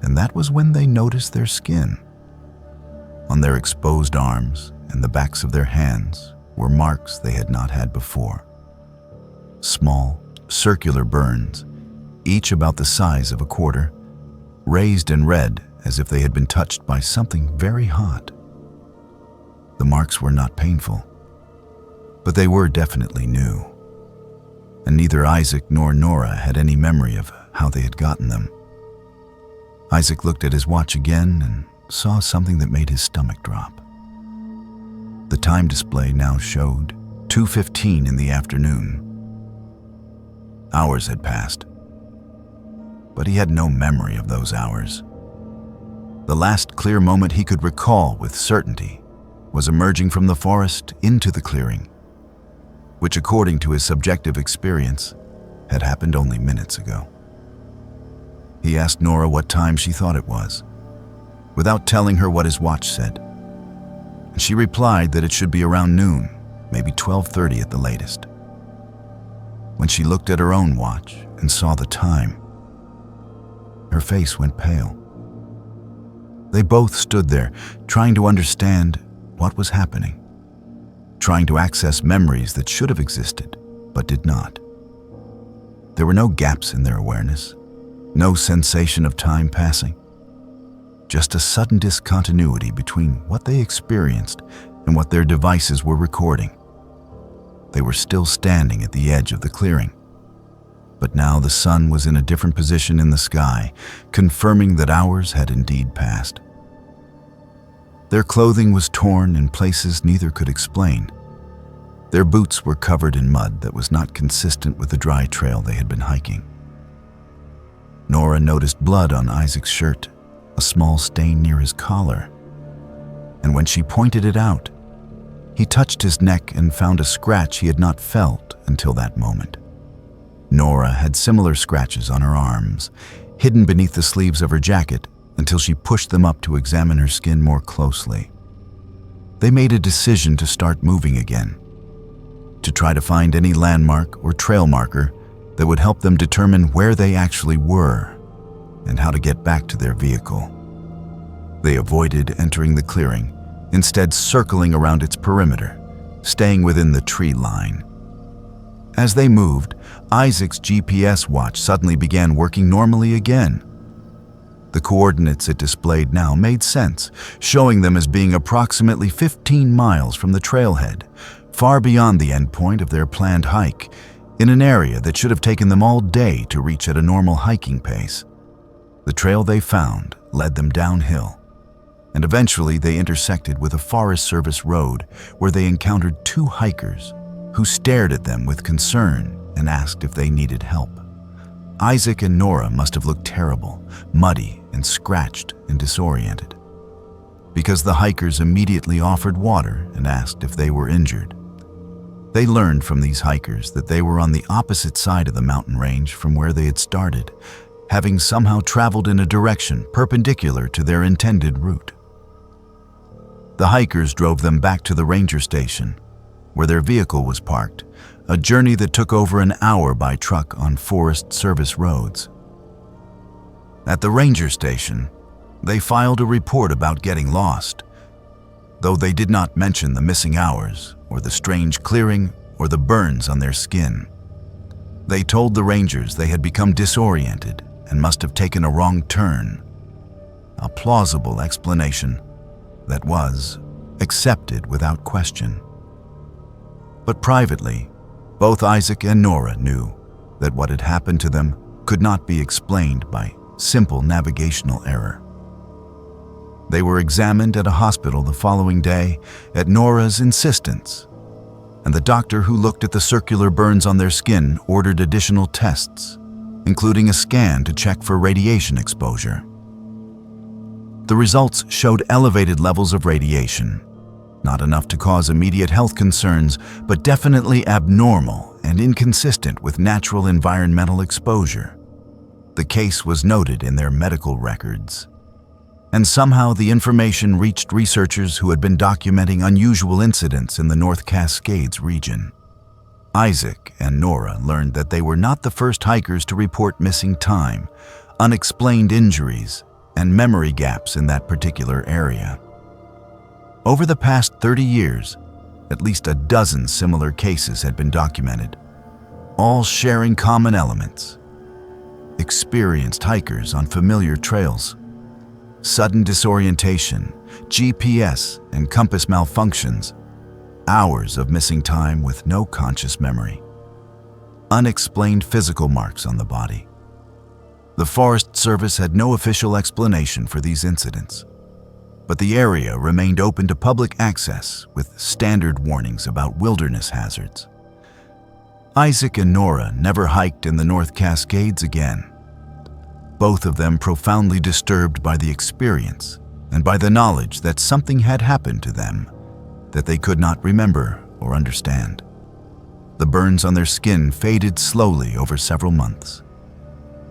Speaker 1: And that was when they noticed their skin. On their exposed arms and the backs of their hands were marks they had not had before. Small, circular burns, each about the size of a quarter, raised and red as if they had been touched by something very hot. The marks were not painful, but they were definitely new, and neither Isaac nor Nora had any memory of how they had gotten them. Isaac looked at his watch again and saw something that made his stomach drop. The time display now showed 2:15 in the afternoon. Hours had passed. but he had no memory of those hours. The last clear moment he could recall with certainty was emerging from the forest into the clearing, which, according to his subjective experience, had happened only minutes ago. He asked Nora what time she thought it was, without telling her what his watch said. And she replied that it should be around noon, maybe 12:30 at the latest. When she looked at her own watch and saw the time, her face went pale. They both stood there, trying to understand what was happening, trying to access memories that should have existed, but did not. There were no gaps in their awareness, no sensation of time passing, just a sudden discontinuity between what they experienced and what their devices were recording. They were still standing at the edge of the clearing, but now the sun was in a different position in the sky, confirming that hours had indeed passed. Their clothing was torn in places neither could explain. Their boots were covered in mud that was not consistent with the dry trail they had been hiking. Nora noticed blood on Isaac's shirt, a small stain near his collar, and when she pointed it out, he touched his neck and found a scratch he had not felt until that moment. Nora had similar scratches on her arms, hidden beneath the sleeves of her jacket, until she pushed them up to examine her skin more closely. They made a decision to start moving again, to try to find any landmark or trail marker that would help them determine where they actually were and how to get back to their vehicle. They avoided entering the clearing, instead circling around its perimeter, staying within the tree line. As they moved, Isaac's GPS watch suddenly began working normally again. The coordinates it displayed now made sense, showing them as being approximately 15 miles from the trailhead, far beyond the endpoint of their planned hike, in an area that should have taken them all day to reach at a normal hiking pace. The trail they found led them downhill, and eventually they intersected with a Forest Service road where they encountered two hikers who stared at them with concern and asked if they needed help. Isaac and Nora must have looked terrible, muddy and scratched and disoriented, because the hikers immediately offered water and asked if they were injured. They learned from these hikers that they were on the opposite side of the mountain range from where they had started, having somehow traveled in a direction perpendicular to their intended route. The hikers drove them back to the ranger station, where their vehicle was parked, a journey that took over an hour by truck on Forest Service roads. At the ranger station, they filed a report about getting lost, though they did not mention the missing hours or the strange clearing or the burns on their skin. They told the rangers they had become disoriented and must have taken a wrong turn, a plausible explanation that was accepted without question. But privately, both Isaac and Nora knew that what had happened to them could not be explained by simple navigational error. They were examined at a hospital the following day at Nora's insistence, and the doctor who looked at the circular burns on their skin ordered additional tests, including a scan to check for radiation exposure. The results showed elevated levels of radiation, not enough to cause immediate health concerns, but definitely abnormal and inconsistent with natural environmental exposure. The case was noted in their medical records, and somehow the information reached researchers who had been documenting unusual incidents in the North Cascades region. Isaac and Nora learned that they were not the first hikers to report missing time, unexplained injuries, and memory gaps in that particular area. Over the past 30 years, at least a dozen similar cases had been documented, all sharing common elements. Experienced hikers on familiar trails, sudden disorientation, GPS and compass malfunctions, hours of missing time with no conscious memory, unexplained physical marks on the body. The Forest Service had no official explanation for these incidents, but the area remained open to public access with standard warnings about wilderness hazards. Isaac and Nora never hiked in the North Cascades again. both of them profoundly disturbed by the experience and by the knowledge that something had happened to them that they could not remember or understand. The burns on their skin faded slowly over several months,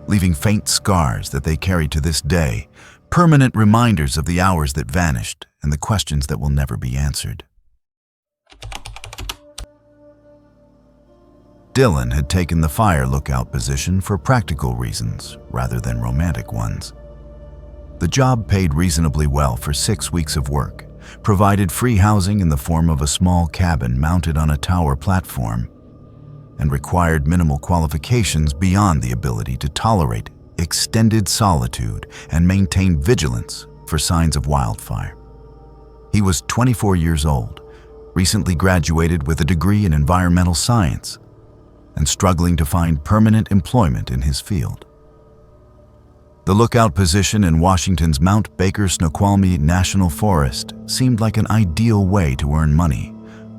Speaker 1: leaving faint scars that they carry to this day, permanent reminders of the hours that vanished and the questions that will never be answered. Dylan had taken the fire lookout position for practical reasons rather than romantic ones. The job paid reasonably well for 6 weeks of work, provided free housing in the form of a small cabin mounted on a tower platform, and required minimal qualifications beyond the ability to tolerate extended solitude and maintain vigilance for signs of wildfire. He was 24 years old, recently graduated with a degree in environmental science, and struggling to find permanent employment in his field. The lookout position in Washington's Mount Baker Snoqualmie National Forest seemed like an ideal way to earn money,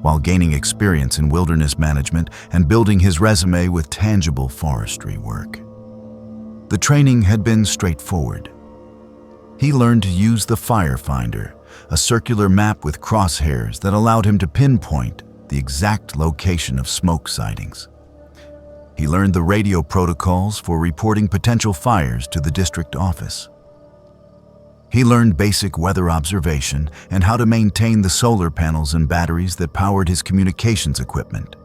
Speaker 1: while gaining experience in wilderness management and building his resume with tangible forestry work. The training had been straightforward. He learned to use the Fire Finder, a circular map with crosshairs that allowed him to pinpoint the exact location of smoke sightings. He learned the radio protocols for reporting potential fires to the district office. He learned basic weather observation and how to maintain the solar panels and batteries that powered his communications equipment,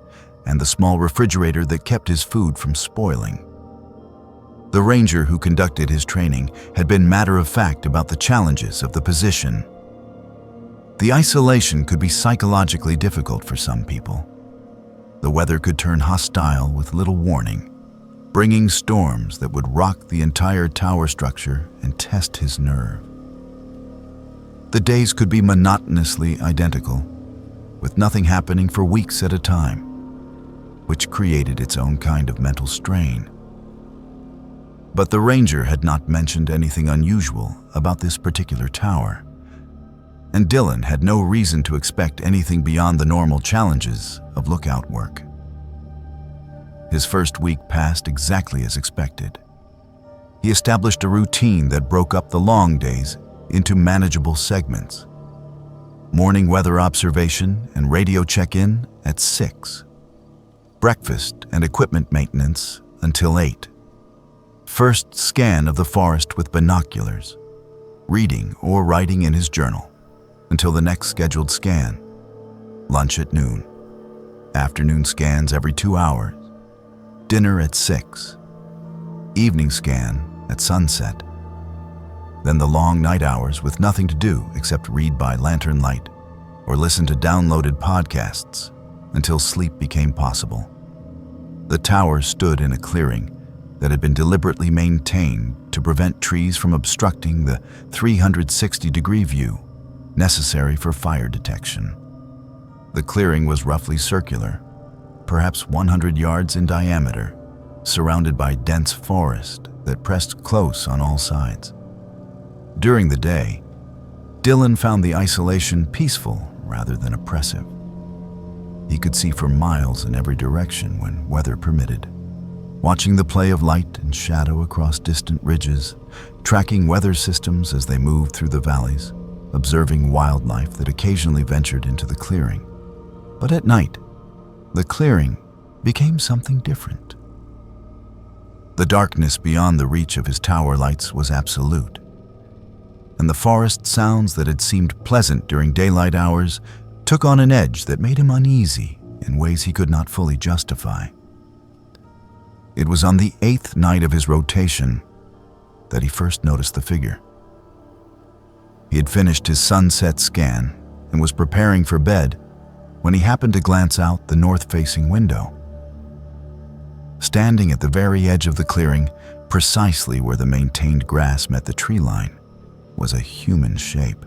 Speaker 1: and the small refrigerator that kept his food from spoiling. The ranger who conducted his training had been matter-of-fact about the challenges of the position. The isolation could be psychologically difficult for some people. The weather could turn hostile with little warning, bringing storms that would rock the entire tower structure and test his nerve. The days could be monotonously identical, with nothing happening for weeks at a time, which created its own kind of mental strain. But the ranger had not mentioned anything unusual about this particular tower, and Dylan had no reason to expect anything beyond the normal challenges of lookout work. His first week passed exactly as expected. He established a routine that broke up the long days into manageable segments. Morning weather observation and radio check-in at 6. Breakfast and equipment maintenance until 8. First scan of the forest with binoculars, reading or writing in his journal until the next scheduled scan. Lunch at noon. Afternoon scans every 2 hours. Dinner at 6. Evening scan at sunset. Then the long night hours with nothing to do except read by lantern light or listen to downloaded podcasts until sleep became possible. The tower stood in a clearing that had been deliberately maintained to prevent trees from obstructing the 360-degree view necessary for fire detection. The clearing was roughly circular, perhaps 100 yards in diameter, surrounded by dense forest that pressed close on all sides. During the day, Dylan found the isolation peaceful rather than oppressive. He could see for miles in every direction when weather permitted, watching the play of light and shadow across distant ridges, tracking weather systems as they moved through the valleys, observing wildlife that occasionally ventured into the clearing. But at night, the clearing became something different. The darkness beyond the reach of his tower lights was absolute, and the forest sounds that had seemed pleasant during daylight hours took on an edge that made him uneasy in ways he could not fully justify. It was on the 8th night of his rotation that he first noticed the figure. He had finished his sunset scan and was preparing for bed when he happened to glance out the north-facing window. Standing at the very edge of the clearing, precisely where the maintained grass met the tree line, was a human shape.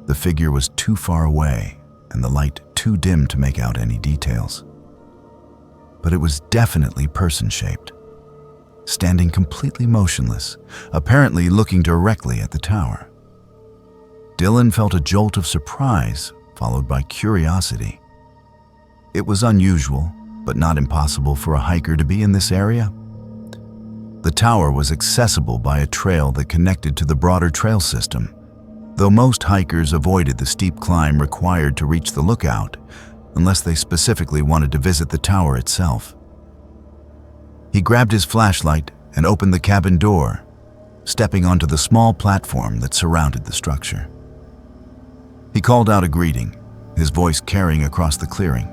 Speaker 1: The figure was too far away and the light too dim to make out any details. But it was definitely person-shaped, standing completely motionless, apparently looking directly at the tower. Dylan felt a jolt of surprise, followed by curiosity. It was unusual, but not impossible for a hiker to be in this area. The tower was accessible by a trail that connected to the broader trail system, though most hikers avoided the steep climb required to reach the lookout unless they specifically wanted to visit the tower itself. He grabbed his flashlight and opened the cabin door, stepping onto the small platform that surrounded the structure. He called out a greeting, his voice carrying across the clearing.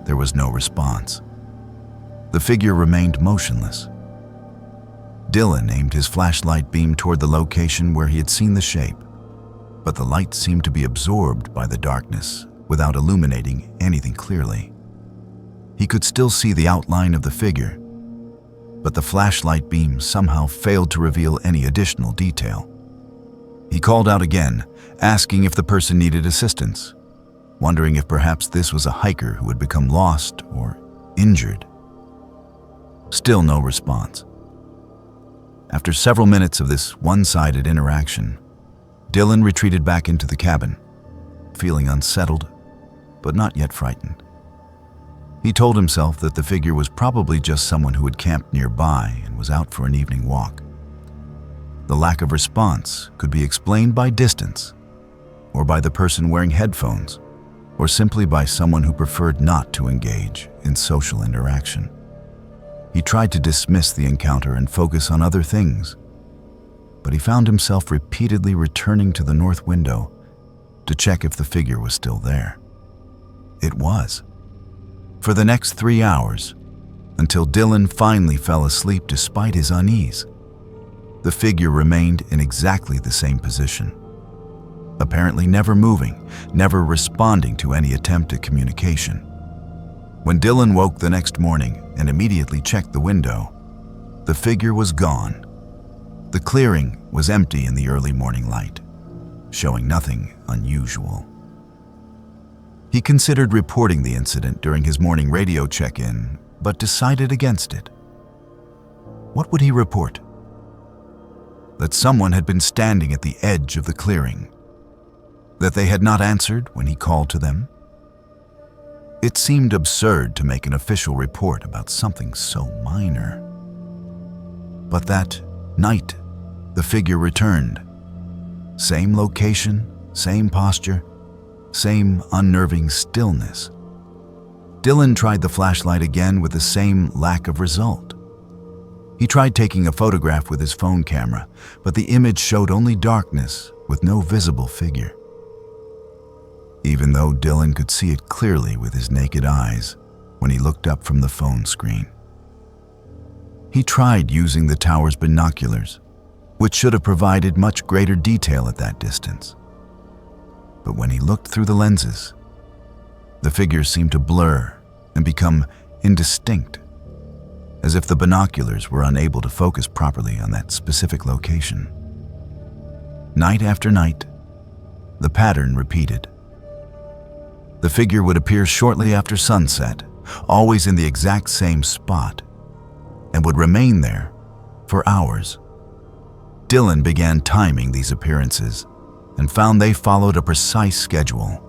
Speaker 1: There was no response. The figure remained motionless. Dylan aimed his flashlight beam toward the location where he had seen the shape, but the light seemed to be absorbed by the darkness without illuminating anything clearly. He could still see the outline of the figure, but the flashlight beam somehow failed to reveal any additional detail. He called out again, asking if the person needed assistance, wondering if perhaps this was a hiker who had become lost or injured. Still no response. After several minutes of this one-sided interaction, Dylan retreated back into the cabin, feeling unsettled, but not yet frightened. He told himself that the figure was probably just someone who had camped nearby and was out for an evening walk. The lack of response could be explained by distance, or by the person wearing headphones, or simply by someone who preferred not to engage in social interaction. He tried to dismiss the encounter and focus on other things, but he found himself repeatedly returning to the north window to check if the figure was still there. It was. For the next 3 hours, until Dylan finally fell asleep despite his unease, the figure remained in exactly the same position, apparently never moving, never responding to any attempt at communication. When Dylan woke the next morning and immediately checked the window, the figure was gone. The clearing was empty in the early morning light, showing nothing unusual. He considered reporting the incident during his morning radio check-in, but decided against it. What would he report? That someone had been standing at the edge of the clearing, that they had not answered when he called to them. It seemed absurd to make an official report about something so minor. But that night, the figure returned. Same location, same posture, same unnerving stillness. Dylan tried the flashlight again with the same lack of result. He tried taking a photograph with his phone camera, but the image showed only darkness with no visible figure. Even though Dylan could see it clearly with his naked eyes when he looked up from the phone screen. He tried using the tower's binoculars, which should have provided much greater detail at that distance. But when he looked through the lenses, the figures seemed to blur and become indistinct, as if the binoculars were unable to focus properly on that specific location. Night after night, the pattern repeated. The figure would appear shortly after sunset, always in the exact same spot, and would remain there for hours. Dylan began timing these appearances and found they followed a precise schedule,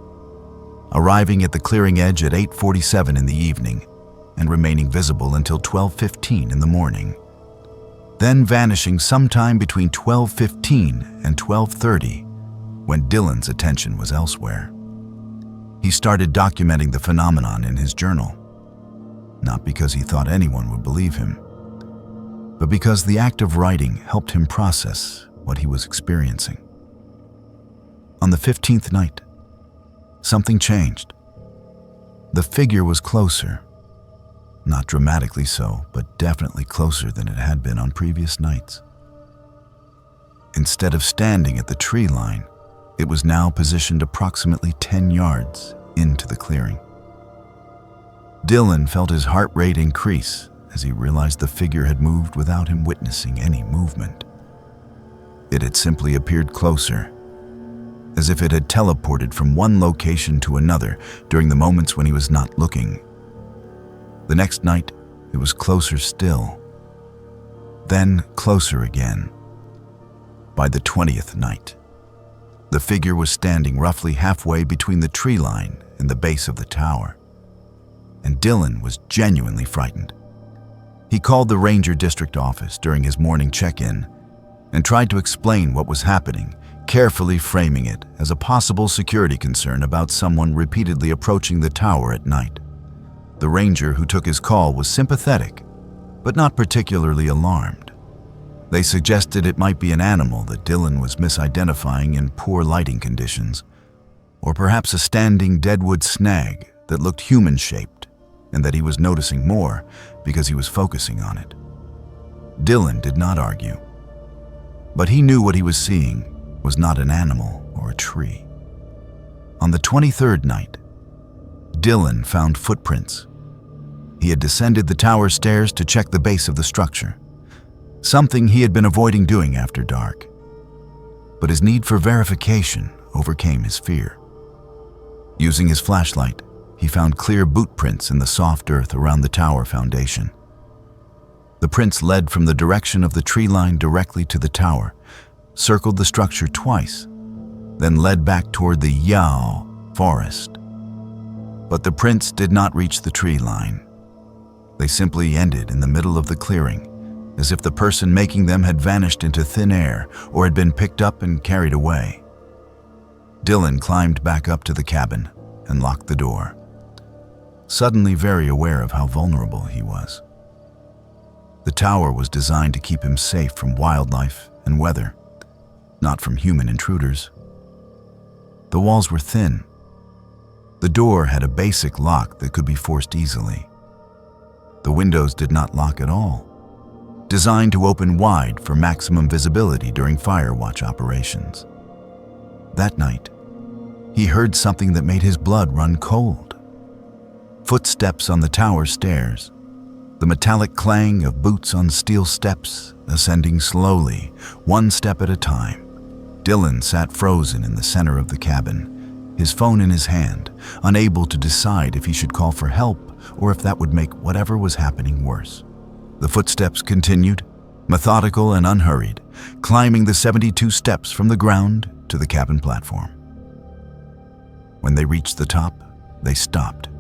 Speaker 1: arriving at the clearing edge at 8:47 in the evening and remaining visible until 12:15 in the morning, then vanishing sometime between 12:15 and 12:30 when Dylan's attention was elsewhere. He started documenting the phenomenon in his journal, not because he thought anyone would believe him, but because the act of writing helped him process what he was experiencing. On the 15th night, something changed. The figure was closer, not dramatically so, but definitely closer than it had been on previous nights. Instead of standing at the tree line, it was now positioned approximately 10 yards into the clearing. Dylan felt his heart rate increase as he realized the figure had moved without him witnessing any movement. It had simply appeared closer, as if it had teleported from one location to another during the moments when he was not looking. The next night, it was closer still, then closer again. By the 20th night, the figure was standing roughly halfway between the tree line and the base of the tower, and Dylan was genuinely frightened. He called the ranger district office during his morning check-in and tried to explain what was happening, carefully framing it as a possible security concern about someone repeatedly approaching the tower at night. The ranger who took his call was sympathetic, but not particularly alarmed. They suggested it might be an animal that Dylan was misidentifying in poor lighting conditions, or perhaps a standing deadwood snag that looked human-shaped, and that he was noticing more because he was focusing on it. Dylan did not argue, but he knew what he was seeing was not an animal or a tree. On the 23rd night, Dylan found footprints. He had descended the tower stairs to check the base of the structure, something he had been avoiding doing after dark. But his need for verification overcame his fear. Using his flashlight, he found clear boot prints in the soft earth around the tower foundation. The prints led from the direction of the tree line directly to the tower, circled the structure twice, then led back toward the Yao forest. But the prints did not reach the tree line. They simply ended in the middle of the clearing, as if the person making them had vanished into thin air or had been picked up and carried away. Dylan climbed back up to the cabin and locked the door, suddenly very aware of how vulnerable he was. The tower was designed to keep him safe from wildlife and weather, not from human intruders. The walls were thin. The door had a basic lock that could be forced easily. The windows did not lock at all, designed to open wide for maximum visibility during fire watch operations. That night, he heard something that made his blood run cold. Footsteps on the tower stairs, the metallic clang of boots on steel steps ascending slowly, one step at a time. Dylan sat frozen in the center of the cabin, his phone in his hand, unable to decide if he should call for help or if that would make whatever was happening worse. The footsteps continued, methodical and unhurried, climbing the 72 steps from the ground to the cabin platform. When they reached the top, they stopped.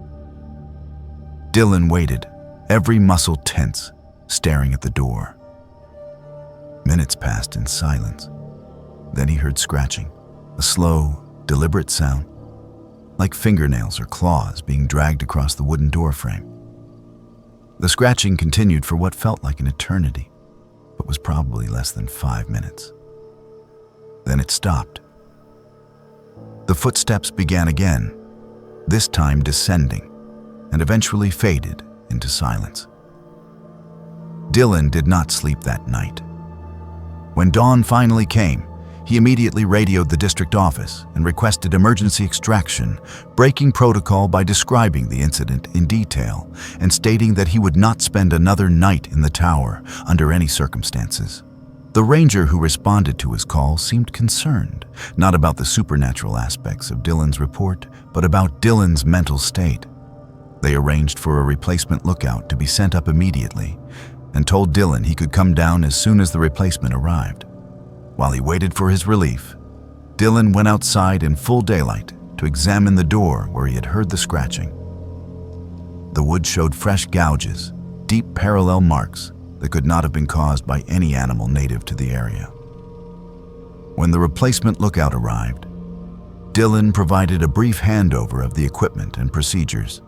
Speaker 1: Dylan waited, every muscle tense, staring at the door. Minutes passed in silence. Then he heard scratching, a slow, deliberate sound, like fingernails or claws being dragged across the wooden door frame. The scratching continued for what felt like an eternity, but was probably less than 5 minutes. Then it stopped. The footsteps began again, this time descending, and eventually faded into silence. Dylan did not sleep that night. When dawn finally came, he immediately radioed the district office and requested emergency extraction, breaking protocol by describing the incident in detail and stating that he would not spend another night in the tower under any circumstances. The ranger who responded to his call seemed concerned, not about the supernatural aspects of Dylan's report, but about Dylan's mental state. They arranged for a replacement lookout to be sent up immediately and told Dylan he could come down as soon as the replacement arrived. While he waited for his relief, Dylan went outside in full daylight to examine the door where he had heard the scratching. The wood showed fresh gouges, deep parallel marks that could not have been caused by any animal native to the area. When the replacement lookout arrived, Dylan provided a brief handover of the equipment and procedures,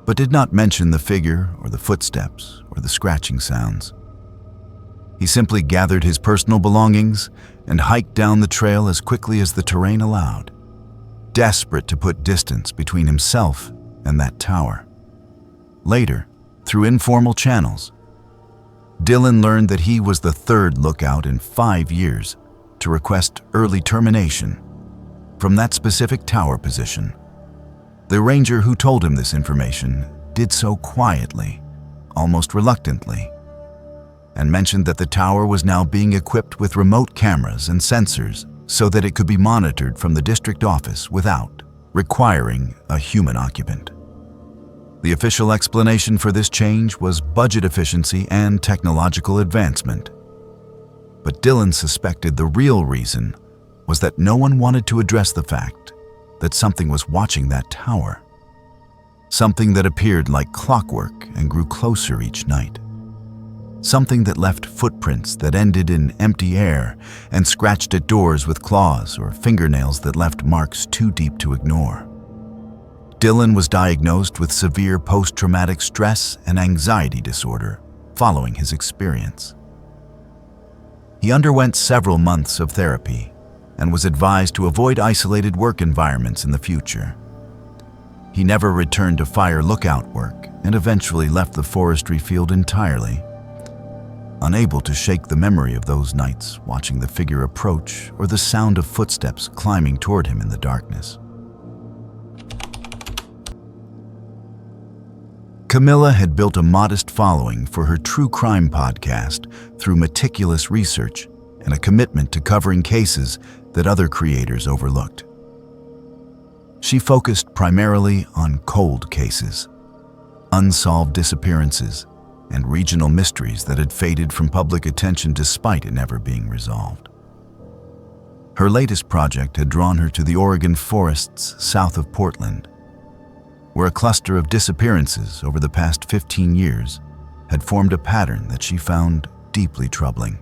Speaker 1: but did not mention the figure or the footsteps or the scratching sounds. He simply gathered his personal belongings and hiked down the trail as quickly as the terrain allowed, desperate to put distance between himself and that tower. Later, through informal channels, Dylan learned that he was the third lookout in 5 years to request early termination from that specific tower position. The ranger who told him this information did so quietly, almost reluctantly, and mentioned that the tower was now being equipped with remote cameras and sensors so that it could be monitored from the district office without requiring a human occupant. The official explanation for this change was budget efficiency and technological advancement. But Dylan suspected the real reason was that no one wanted to address the fact that something was watching that tower, something that appeared like clockwork and grew closer each night. something that left footprints that ended in empty air and scratched at doors with claws or fingernails that left marks too deep to ignore. Dylan was diagnosed with severe post-traumatic stress and anxiety disorder following his experience. He underwent several months of therapy and was advised to avoid isolated work environments in the future. He never returned to fire lookout work and eventually left the forestry field entirely, unable to shake the memory of those nights watching the figure approach or the sound of footsteps climbing toward him in the darkness. Camilla had built a modest following for her true crime podcast through meticulous research and a commitment to covering cases that other creators overlooked. She focused primarily on cold cases, unsolved disappearances, and regional mysteries that had faded from public attention despite it never being resolved. Her latest project had drawn her to the Oregon forests south of Portland, where a cluster of disappearances over the past 15 years had formed a pattern that she found deeply troubling.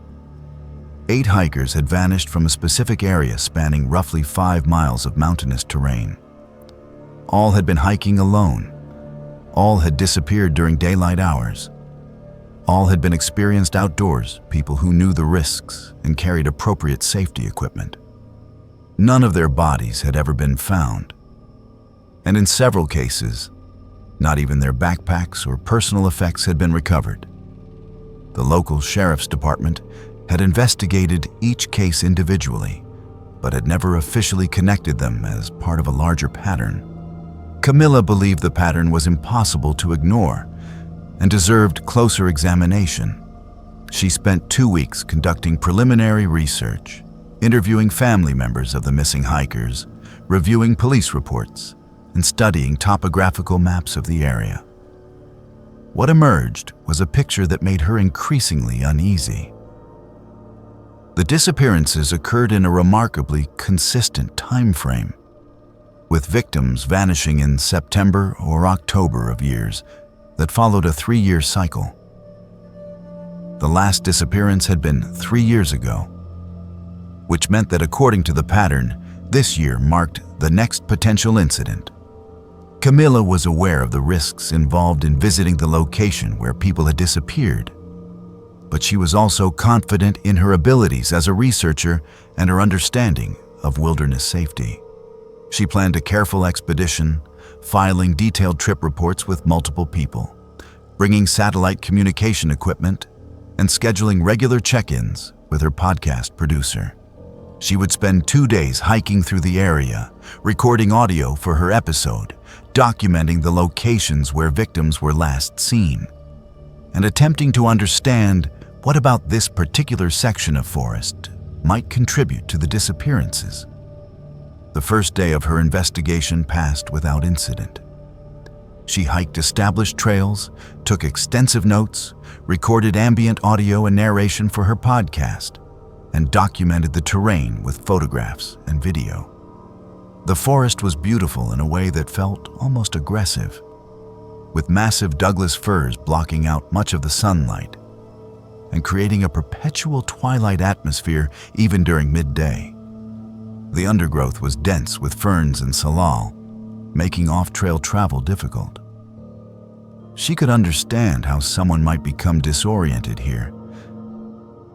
Speaker 1: 8 hikers had vanished from a specific area spanning roughly 5 miles of mountainous terrain. All had been hiking alone. All had disappeared during daylight hours. All had been experienced outdoors, people who knew the risks and carried appropriate safety equipment. None of their bodies had ever been found. And in several cases, not even their backpacks or personal effects had been recovered. The local sheriff's department had investigated each case individually, but had never officially connected them as part of a larger pattern. Camilla believed the pattern was impossible to ignore and deserved closer examination. She spent 2 weeks conducting preliminary research, interviewing family members of the missing hikers, reviewing police reports, and studying topographical maps of the area. What emerged was a picture that made her increasingly uneasy. The disappearances occurred in a remarkably consistent time frame, with victims vanishing in September or October of years that followed a 3-year cycle. The last disappearance had been 3 years ago, which meant that according to the pattern, this year marked the next potential incident. Camilla was aware of the risks involved in visiting the location where people had disappeared, but she was also confident in her abilities as a researcher and her understanding of wilderness safety. She planned a careful expedition, filing detailed trip reports with multiple people, bringing satellite communication equipment, and scheduling regular check-ins with her podcast producer. She would spend 2 days hiking through the area, recording audio for her episode, documenting the locations where victims were last seen, and attempting to understand what about this particular section of forest might contribute to the disappearances. The first day of her investigation passed without incident. She hiked established trails, took extensive notes, recorded ambient audio and narration for her podcast, and documented the terrain with photographs and video. The forest was beautiful in a way that felt almost aggressive, with massive Douglas firs blocking out much of the sunlight and creating a perpetual twilight atmosphere even during midday. The undergrowth was dense with ferns and salal, making off-trail travel difficult. She could understand how someone might become disoriented here,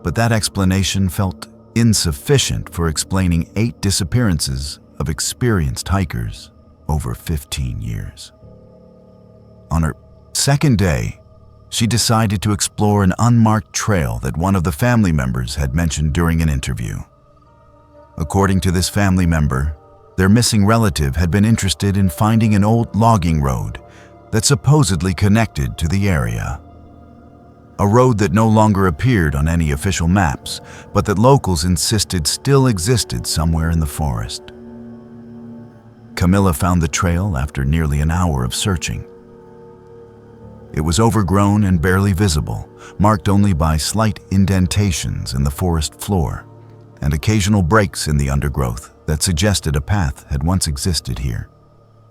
Speaker 1: but that explanation felt insufficient for explaining 8 disappearances of experienced hikers over 15 years. On her second day, she decided to explore an unmarked trail that one of the family members had mentioned during an interview. According to this family member, their missing relative had been interested in finding an old logging road that supposedly connected to the area. A road that no longer appeared on any official maps, but that locals insisted still existed somewhere in the forest. Camilla found the trail after nearly an hour of searching. It was overgrown and barely visible, marked only by slight indentations in the forest floor and occasional breaks in the undergrowth that suggested a path had once existed here.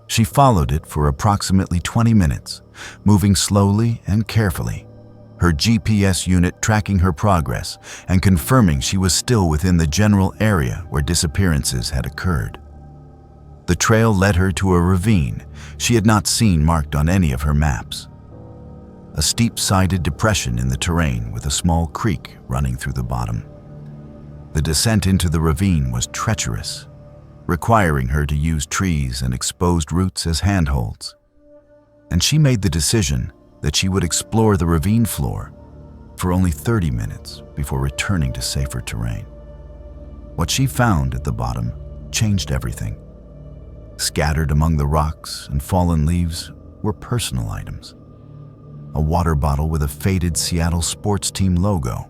Speaker 1: She followed it for approximately 20 minutes, moving slowly and carefully, her GPS unit tracking her progress and confirming she was still within the general area where disappearances had occurred. The trail led her to a ravine she had not seen marked on any of her maps. A steep-sided depression in the terrain with a small creek running through the bottom. The descent into the ravine was treacherous, requiring her to use trees and exposed roots as handholds. And she made the decision that she would explore the ravine floor for only 30 minutes before returning to safer terrain. What she found at the bottom changed everything. Scattered among the rocks and fallen leaves were personal items. A water bottle with a faded Seattle sports team logo.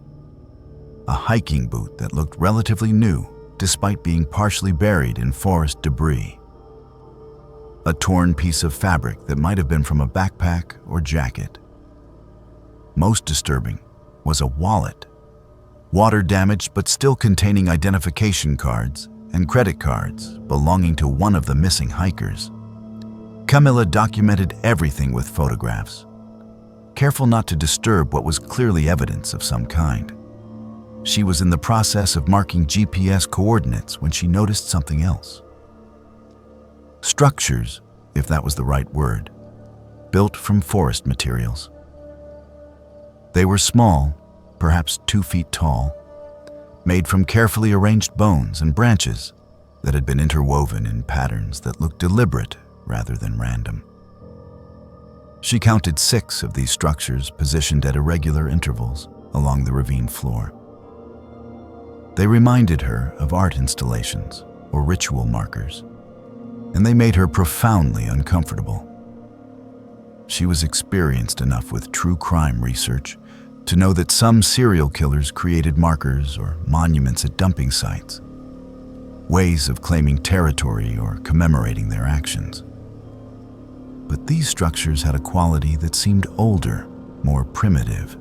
Speaker 1: A hiking boot that looked relatively new despite being partially buried in forest debris. A torn piece of fabric that might have been from a backpack or jacket. Most disturbing was a wallet, water-damaged but still containing identification cards and credit cards belonging to one of the missing hikers. Camilla documented everything with photographs, careful not to disturb what was clearly evidence of some kind. She was in the process of marking GPS coordinates when she noticed something else. Structures, if that was the right word, built from forest materials. They were small, perhaps 2 feet tall, made from carefully arranged bones and branches that had been interwoven in patterns that looked deliberate rather than random. She counted 6 of these structures positioned at irregular intervals along the ravine floor. They reminded her of art installations or ritual markers, and they made her profoundly uncomfortable. She was experienced enough with true crime research to know that some serial killers created markers or monuments at dumping sites, ways of claiming territory or commemorating their actions. But these structures had a quality that seemed older, more primitive,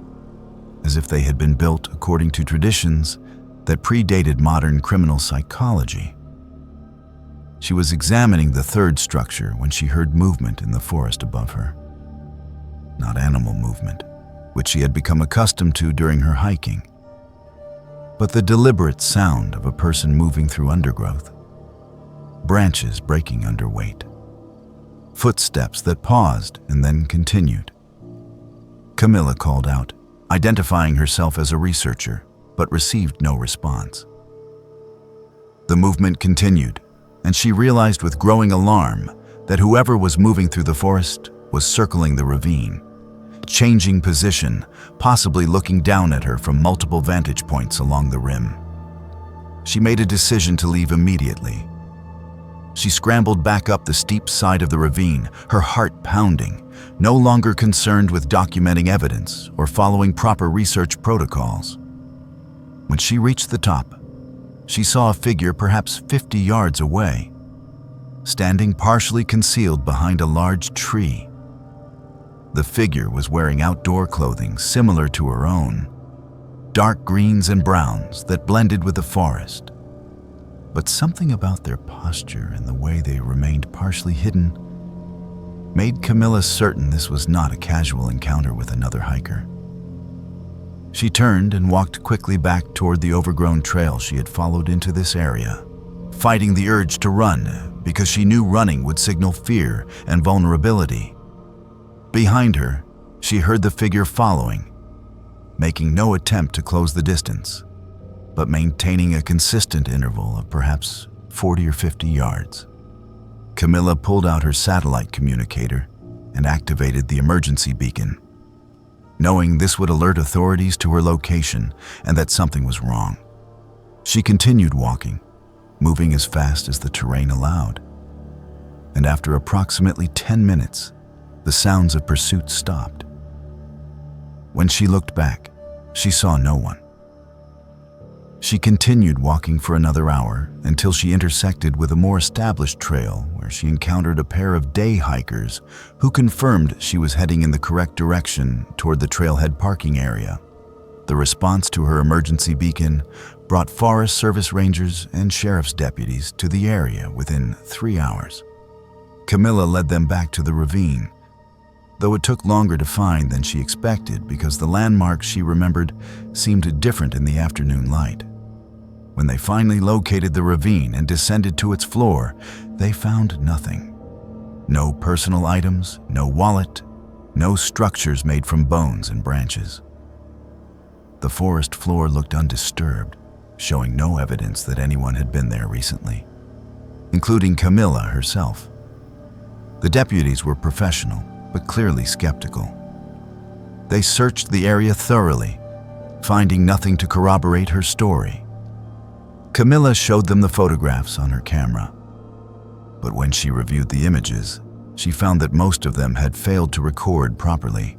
Speaker 1: as if they had been built according to traditions that predated modern criminal psychology. She was examining the 3rd structure when she heard movement in the forest above her. Not animal movement, which she had become accustomed to during her hiking, but the deliberate sound of a person moving through undergrowth, branches breaking under weight, footsteps that paused and then continued. Camilla called out, identifying herself as a researcher, but received no response. The movement continued, and she realized with growing alarm that whoever was moving through the forest was circling the ravine, changing position, possibly looking down at her from multiple vantage points along the rim. She made a decision to leave immediately. She scrambled back up the steep side of the ravine, her heart pounding, no longer concerned with documenting evidence or following proper research protocols. When she reached the top, she saw a figure perhaps 50 yards away, standing partially concealed behind a large tree. The figure was wearing outdoor clothing similar to her own, dark greens and browns that blended with the forest. But something about their posture and the way they remained partially hidden made Camilla certain this was not a casual encounter with another hiker. She turned and walked quickly back toward the overgrown trail she had followed into this area, fighting the urge to run because she knew running would signal fear and vulnerability. Behind her, she heard the figure following, making no attempt to close the distance, but maintaining a consistent interval of perhaps 40 or 50 yards. Camilla pulled out her satellite communicator and activated the emergency beacon, knowing this would alert authorities to her location and that something was wrong. She continued walking, moving as fast as the terrain allowed. And after approximately 10 minutes, the sounds of pursuit stopped. When she looked back, she saw no one. She continued walking for another hour until she intersected with a more established trail where she encountered a pair of day hikers who confirmed she was heading in the correct direction toward the trailhead parking area. The response to her emergency beacon brought Forest Service rangers and sheriff's deputies to the area within 3 hours. Camilla led them back to the ravine, though it took longer to find than she expected because the landmarks she remembered seemed different in the afternoon light. When they finally located the ravine and descended to its floor, they found nothing. No personal items, no wallet, no structures made from bones and branches. The forest floor looked undisturbed, showing no evidence that anyone had been there recently, including Camilla herself. The deputies were professional, but clearly skeptical. They searched the area thoroughly, finding nothing to corroborate her story. Camilla showed them the photographs on her camera, but when she reviewed the images, she found that most of them had failed to record properly.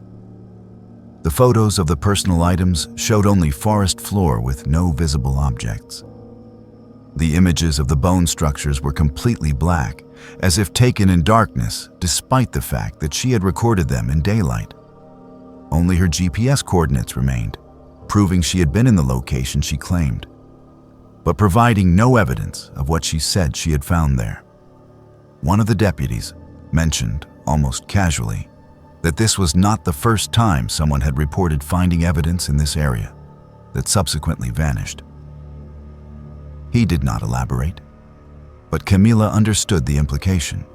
Speaker 1: The photos of the personal items showed only forest floor with no visible objects. The images of the bone structures were completely black, as if taken in darkness, despite the fact that she had recorded them in daylight. Only her GPS coordinates remained, proving she had been in the location she claimed, but providing no evidence of what she said she had found there. One of the deputies mentioned, almost casually, that this was not the first time someone had reported finding evidence in this area that subsequently vanished. He did not elaborate, but Camilla understood the implication.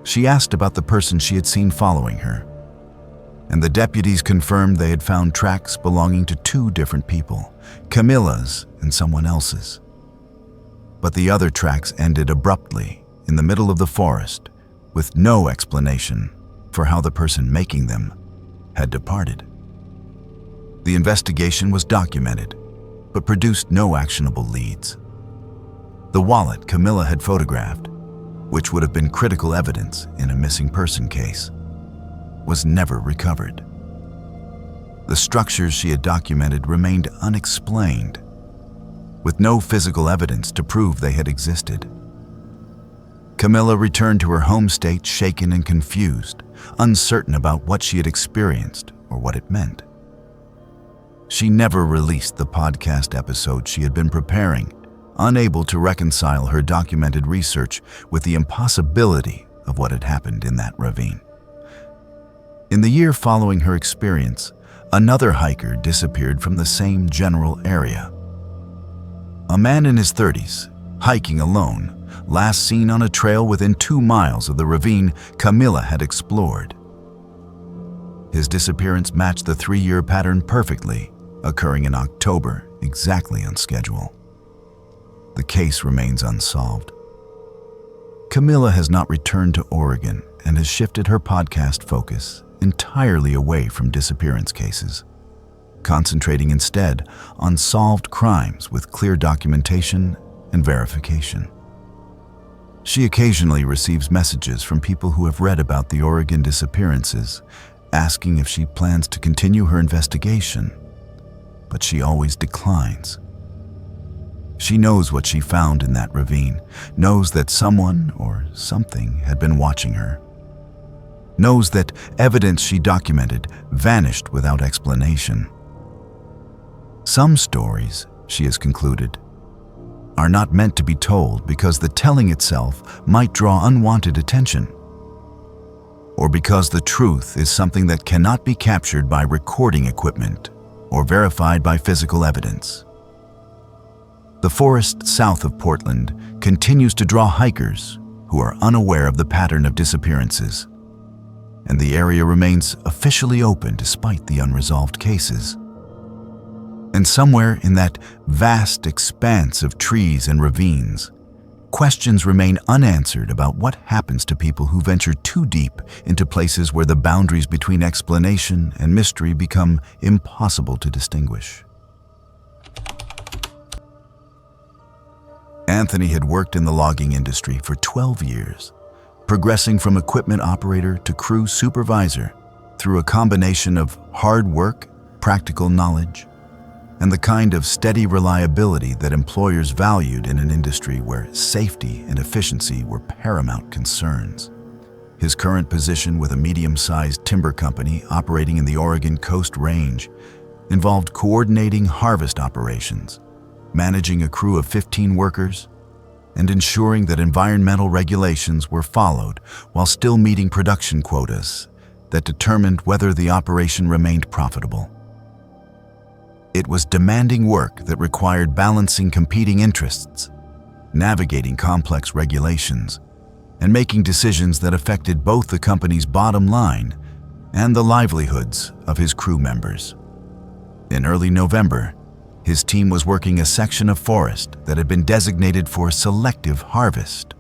Speaker 1: She asked about the person she had seen following her, and the deputies confirmed they had found tracks belonging to two different people, Camilla's and someone else's. But the other tracks ended abruptly in the middle of the forest, with no explanation for how the person making them had departed. The investigation was documented, but produced no actionable leads. The wallet Camilla had photographed, which would have been critical evidence in a missing person case, was never recovered. The structures she had documented remained unexplained, with no physical evidence to prove they had existed. Camilla returned to her home state shaken and confused, uncertain about what she had experienced or what it meant. She never released the podcast episode she had been preparing, unable to reconcile her documented research with the impossibility of what had happened in that ravine. In the year following her experience, another hiker disappeared from the same general area. A man in his 30s, hiking alone, last seen on a trail within 2 miles of the ravine Camilla had explored. His disappearance matched the 3-year pattern perfectly, occurring in October, exactly on schedule. The case remains unsolved. Camilla has not returned to Oregon and has shifted her podcast focus entirely away from disappearance cases, concentrating instead on solved crimes with clear documentation and verification. She occasionally receives messages from people who have read about the Oregon disappearances, asking if she plans to continue her investigation, but she always declines. She knows what she found in that ravine, knows that someone or something had been watching her, knows that evidence she documented vanished without explanation. Some stories, she has concluded, are not meant to be told because the telling itself might draw unwanted attention, or because the truth is something that cannot be captured by recording equipment or verified by physical evidence. The forest south of Portland continues to draw hikers who are unaware of the pattern of disappearances, and the area remains officially open despite the unresolved cases. And somewhere in that vast expanse of trees and ravines, questions remain unanswered about what happens to people who venture too deep into places where the boundaries between explanation and mystery become impossible to distinguish. Anthony had worked in the logging industry for 12 years, progressing from equipment operator to crew supervisor through a combination of hard work, practical knowledge, and the kind of steady reliability that employers valued in an industry where safety and efficiency were paramount concerns. His current position with a medium-sized timber company operating in the Oregon Coast Range involved coordinating harvest operations, managing a crew of 15 workers, and ensuring that environmental regulations were followed while still meeting production quotas that determined whether the operation remained profitable. It was demanding work that required balancing competing interests, navigating complex regulations, and making decisions that affected both the company's bottom line and the livelihoods of his crew members. In early November, his team was working a section of forest that had been designated for selective harvest,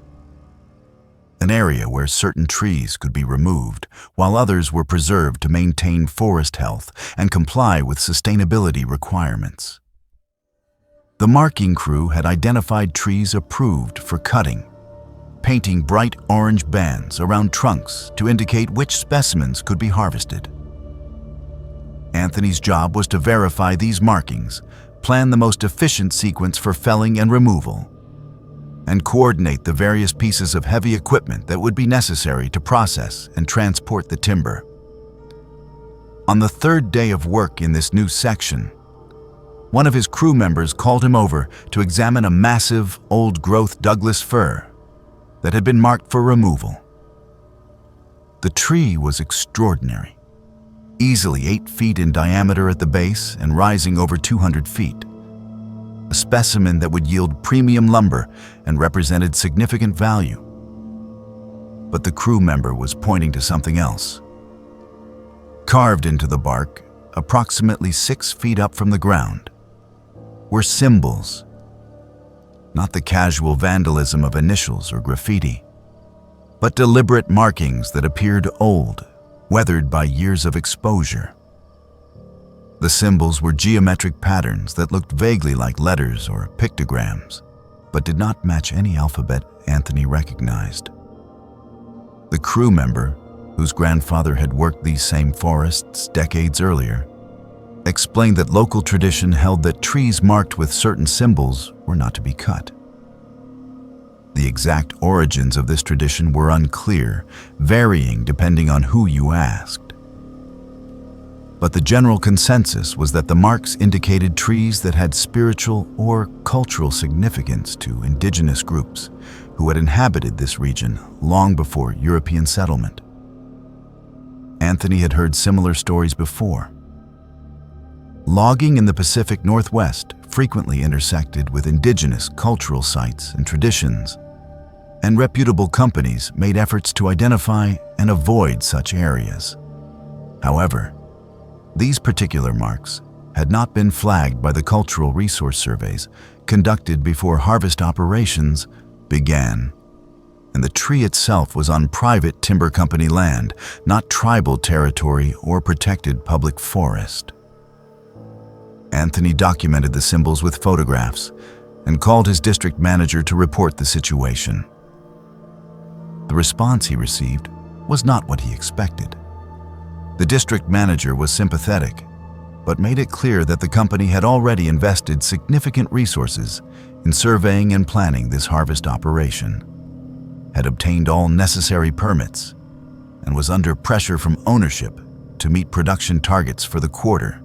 Speaker 1: an area where certain trees could be removed while others were preserved to maintain forest health and comply with sustainability requirements. The marking crew had identified trees approved for cutting, painting bright orange bands around trunks to indicate which specimens could be harvested. Anthony's job was to verify these markings, plan the most efficient sequence for felling and removal, and coordinate the various pieces of heavy equipment that would be necessary to process and transport the timber. On the third day of work in this new section, one of his crew members called him over to examine a massive, old-growth Douglas fir that had been marked for removal. The tree was extraordinary, easily 8 feet in diameter at the base and rising over 200 feet. A specimen that would yield premium lumber and represented significant value. But the crew member was pointing to something else. Carved into the bark, approximately 6 feet up from the ground, were symbols. Not the casual vandalism of initials or graffiti, but deliberate markings that appeared old, weathered by years of exposure. The symbols were geometric patterns that looked vaguely like letters or pictograms, but did not match any alphabet Anthony recognized. The crew member, whose grandfather had worked these same forests decades earlier, explained that local tradition held that trees marked with certain symbols were not to be cut. The exact origins of this tradition were unclear, varying depending on who you asked. But the general consensus was that the marks indicated trees that had spiritual or cultural significance to indigenous groups who had inhabited this region long before European settlement. Anthony had heard similar stories before. Logging in the Pacific Northwest frequently intersected with indigenous cultural sites and traditions, and reputable companies made efforts to identify and avoid such areas. However, these particular marks had not been flagged by the cultural resource surveys conducted before harvest operations began, and the tree itself was on private timber company land, not tribal territory or protected public forest. Anthony documented the symbols with photographs and called his district manager to report the situation. The response he received was not what he expected. The district manager was sympathetic, but made it clear that the company had already invested significant resources in surveying and planning this harvest operation, had obtained all necessary permits, and was under pressure from ownership to meet production targets for the quarter.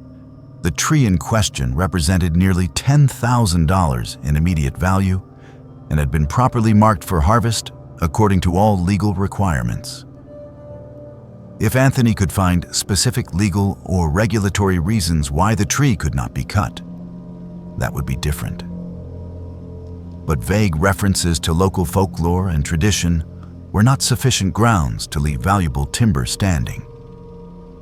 Speaker 1: The tree in question represented nearly $10,000 in immediate value and had been properly marked for harvest according to all legal requirements. If Anthony could find specific legal or regulatory reasons why the tree could not be cut, that would be different. But vague references to local folklore and tradition were not sufficient grounds to leave valuable timber standing.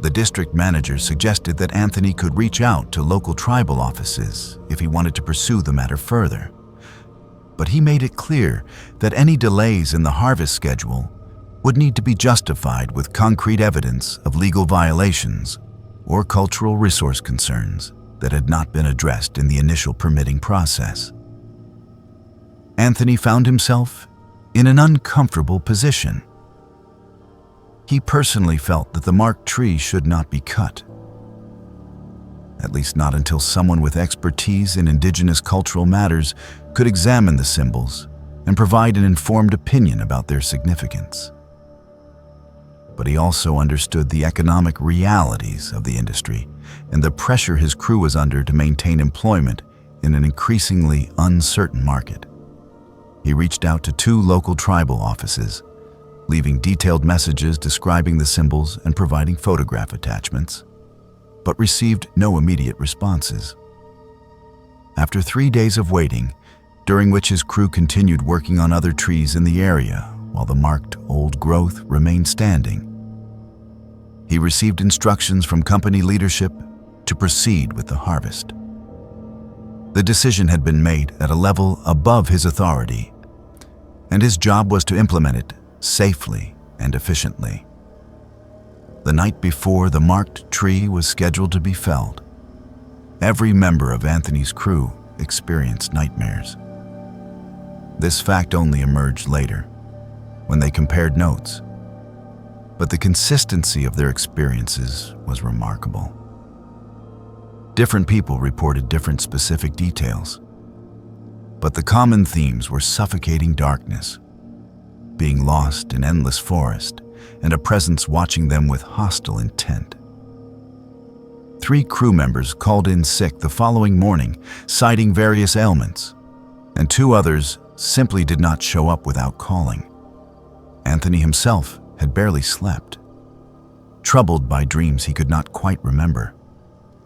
Speaker 1: The district manager suggested that Anthony could reach out to local tribal offices if he wanted to pursue the matter further. But he made it clear that any delays in the harvest schedule would need to be justified with concrete evidence of legal violations or cultural resource concerns that had not been addressed in the initial permitting process. Anthony found himself in an uncomfortable position. He personally felt that the marked tree should not be cut, at least not until someone with expertise in indigenous cultural matters could examine the symbols and provide an informed opinion about their significance. But he also understood the economic realities of the industry and the pressure his crew was under to maintain employment in an increasingly uncertain market. He reached out to 2 local tribal offices, leaving detailed messages describing the symbols and providing photograph attachments, but received no immediate responses. After 3 days of waiting, during which his crew continued working on other trees in the area while the marked old growth remained standing, he received instructions from company leadership to proceed with the harvest. The decision had been made at a level above his authority, and his job was to implement it safely and efficiently. The night before the marked tree was scheduled to be felled, every member of Anthony's crew experienced nightmares. This fact only emerged later, when they compared notes, but the consistency of their experiences was remarkable. Different people reported different specific details, but the common themes were suffocating darkness, being lost in endless forest, and a presence watching them with hostile intent. 3 crew members called in sick the following morning, citing various ailments, and 2 others simply did not show up without calling. Anthony himself had barely slept, troubled by dreams he could not quite remember,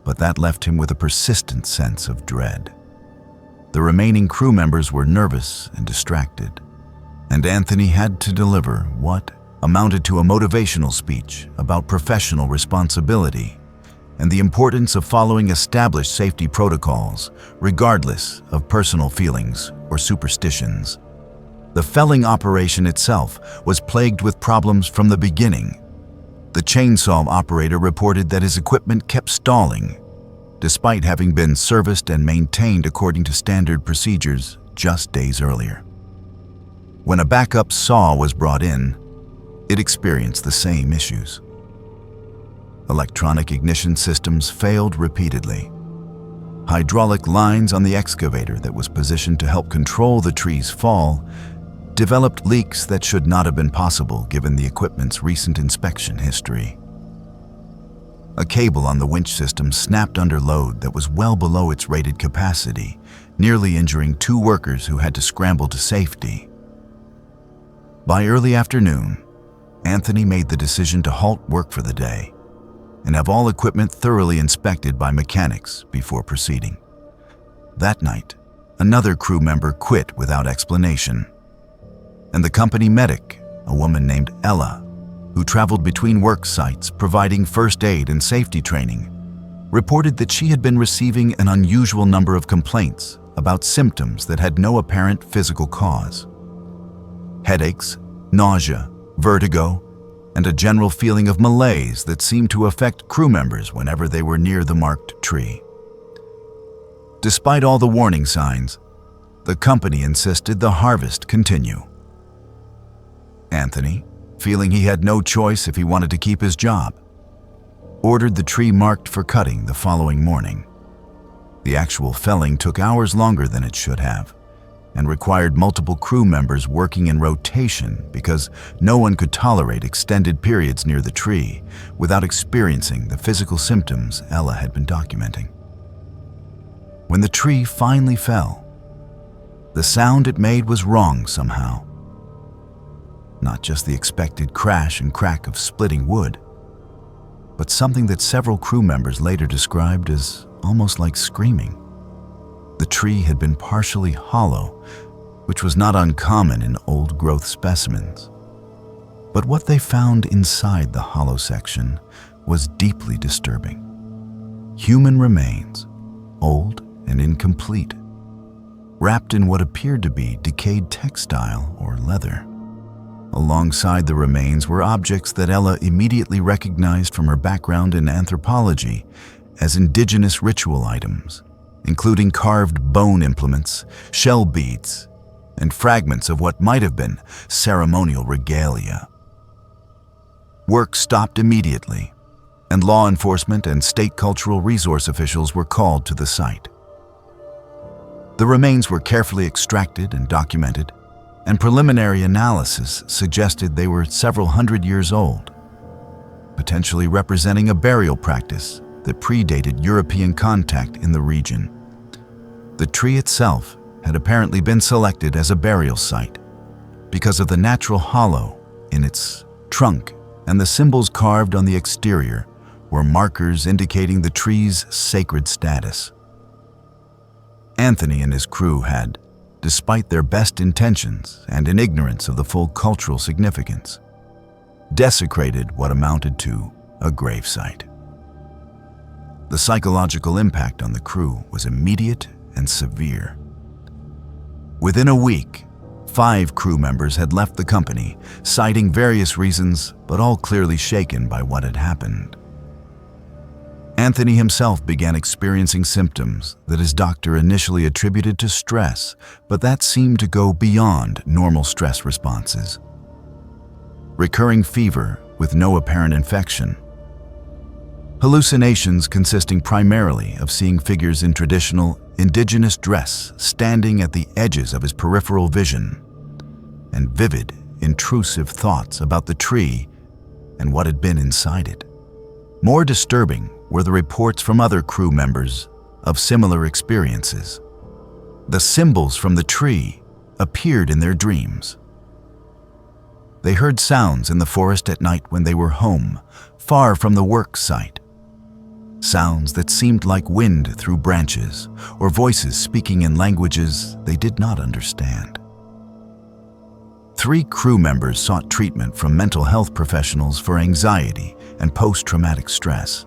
Speaker 1: but that left him with a persistent sense of dread. The remaining crew members were nervous and distracted, and Anthony had to deliver what amounted to a motivational speech about professional responsibility and the importance of following established safety protocols, regardless of personal feelings or superstitions. The felling operation itself was plagued with problems from the beginning. The chainsaw operator reported that his equipment kept stalling, despite having been serviced and maintained according to standard procedures just days earlier. When a backup saw was brought in, it experienced the same issues. Electronic ignition systems failed repeatedly. Hydraulic lines on the excavator that was positioned to help control the tree's fall developed leaks that should not have been possible given the equipment's recent inspection history. A cable on the winch system snapped under load that was well below its rated capacity, nearly injuring 2 workers who had to scramble to safety. By early afternoon, Anthony made the decision to halt work for the day and have all equipment thoroughly inspected by mechanics before proceeding. That night, another crew member quit without explanation, and the company medic, a woman named Ella, who traveled between work sites providing first aid and safety training, reported that she had been receiving an unusual number of complaints about symptoms that had no apparent physical cause. Headaches, nausea, vertigo, and a general feeling of malaise that seemed to affect crew members whenever they were near the marked tree. Despite all the warning signs, the company insisted the harvest continue. Anthony, feeling he had no choice if he wanted to keep his job, ordered the tree marked for cutting the following morning. The actual felling took hours longer than it should have, and required multiple crew members working in rotation because no one could tolerate extended periods near the tree without experiencing the physical symptoms Ella had been documenting. When the tree finally fell, the sound it made was wrong somehow. Not just the expected crash and crack of splitting wood, but something that several crew members later described as almost like screaming. The tree had been partially hollow, which was not uncommon in old-growth specimens. But what they found inside the hollow section was deeply disturbing. Human remains, old and incomplete, wrapped in what appeared to be decayed textile or leather. Alongside the remains were objects that Ella immediately recognized from her background in anthropology as indigenous ritual items, including carved bone implements, shell beads, and fragments of what might have been ceremonial regalia. Work stopped immediately, and law enforcement and state cultural resource officials were called to the site. The remains were carefully extracted and documented, and preliminary analysis suggested they were several hundred years old, potentially representing a burial practice that predated European contact in the region. The tree itself had apparently been selected as a burial site because of the natural hollow in its trunk, and the symbols carved on the exterior were markers indicating the tree's sacred status. Anthony and his crew had, despite their best intentions and in ignorance of the full cultural significance, desecrated what amounted to a gravesite. The psychological impact on the crew was immediate and severe. Within a week, 5 crew members had left the company, citing various reasons, but all clearly shaken by what had happened. Anthony himself began experiencing symptoms that his doctor initially attributed to stress, but that seemed to go beyond normal stress responses. Recurring fever with no apparent infection. Hallucinations consisting primarily of seeing figures in traditional, indigenous dress standing at the edges of his peripheral vision, and vivid, intrusive thoughts about the tree and what had been inside it. More disturbing were the reports from other crew members of similar experiences. The symbols from the tree appeared in their dreams. They heard sounds in the forest at night when they were home, far from the work site. Sounds that seemed like wind through branches, or voices speaking in languages they did not understand. 3 crew members sought treatment from mental health professionals for anxiety and post-traumatic stress.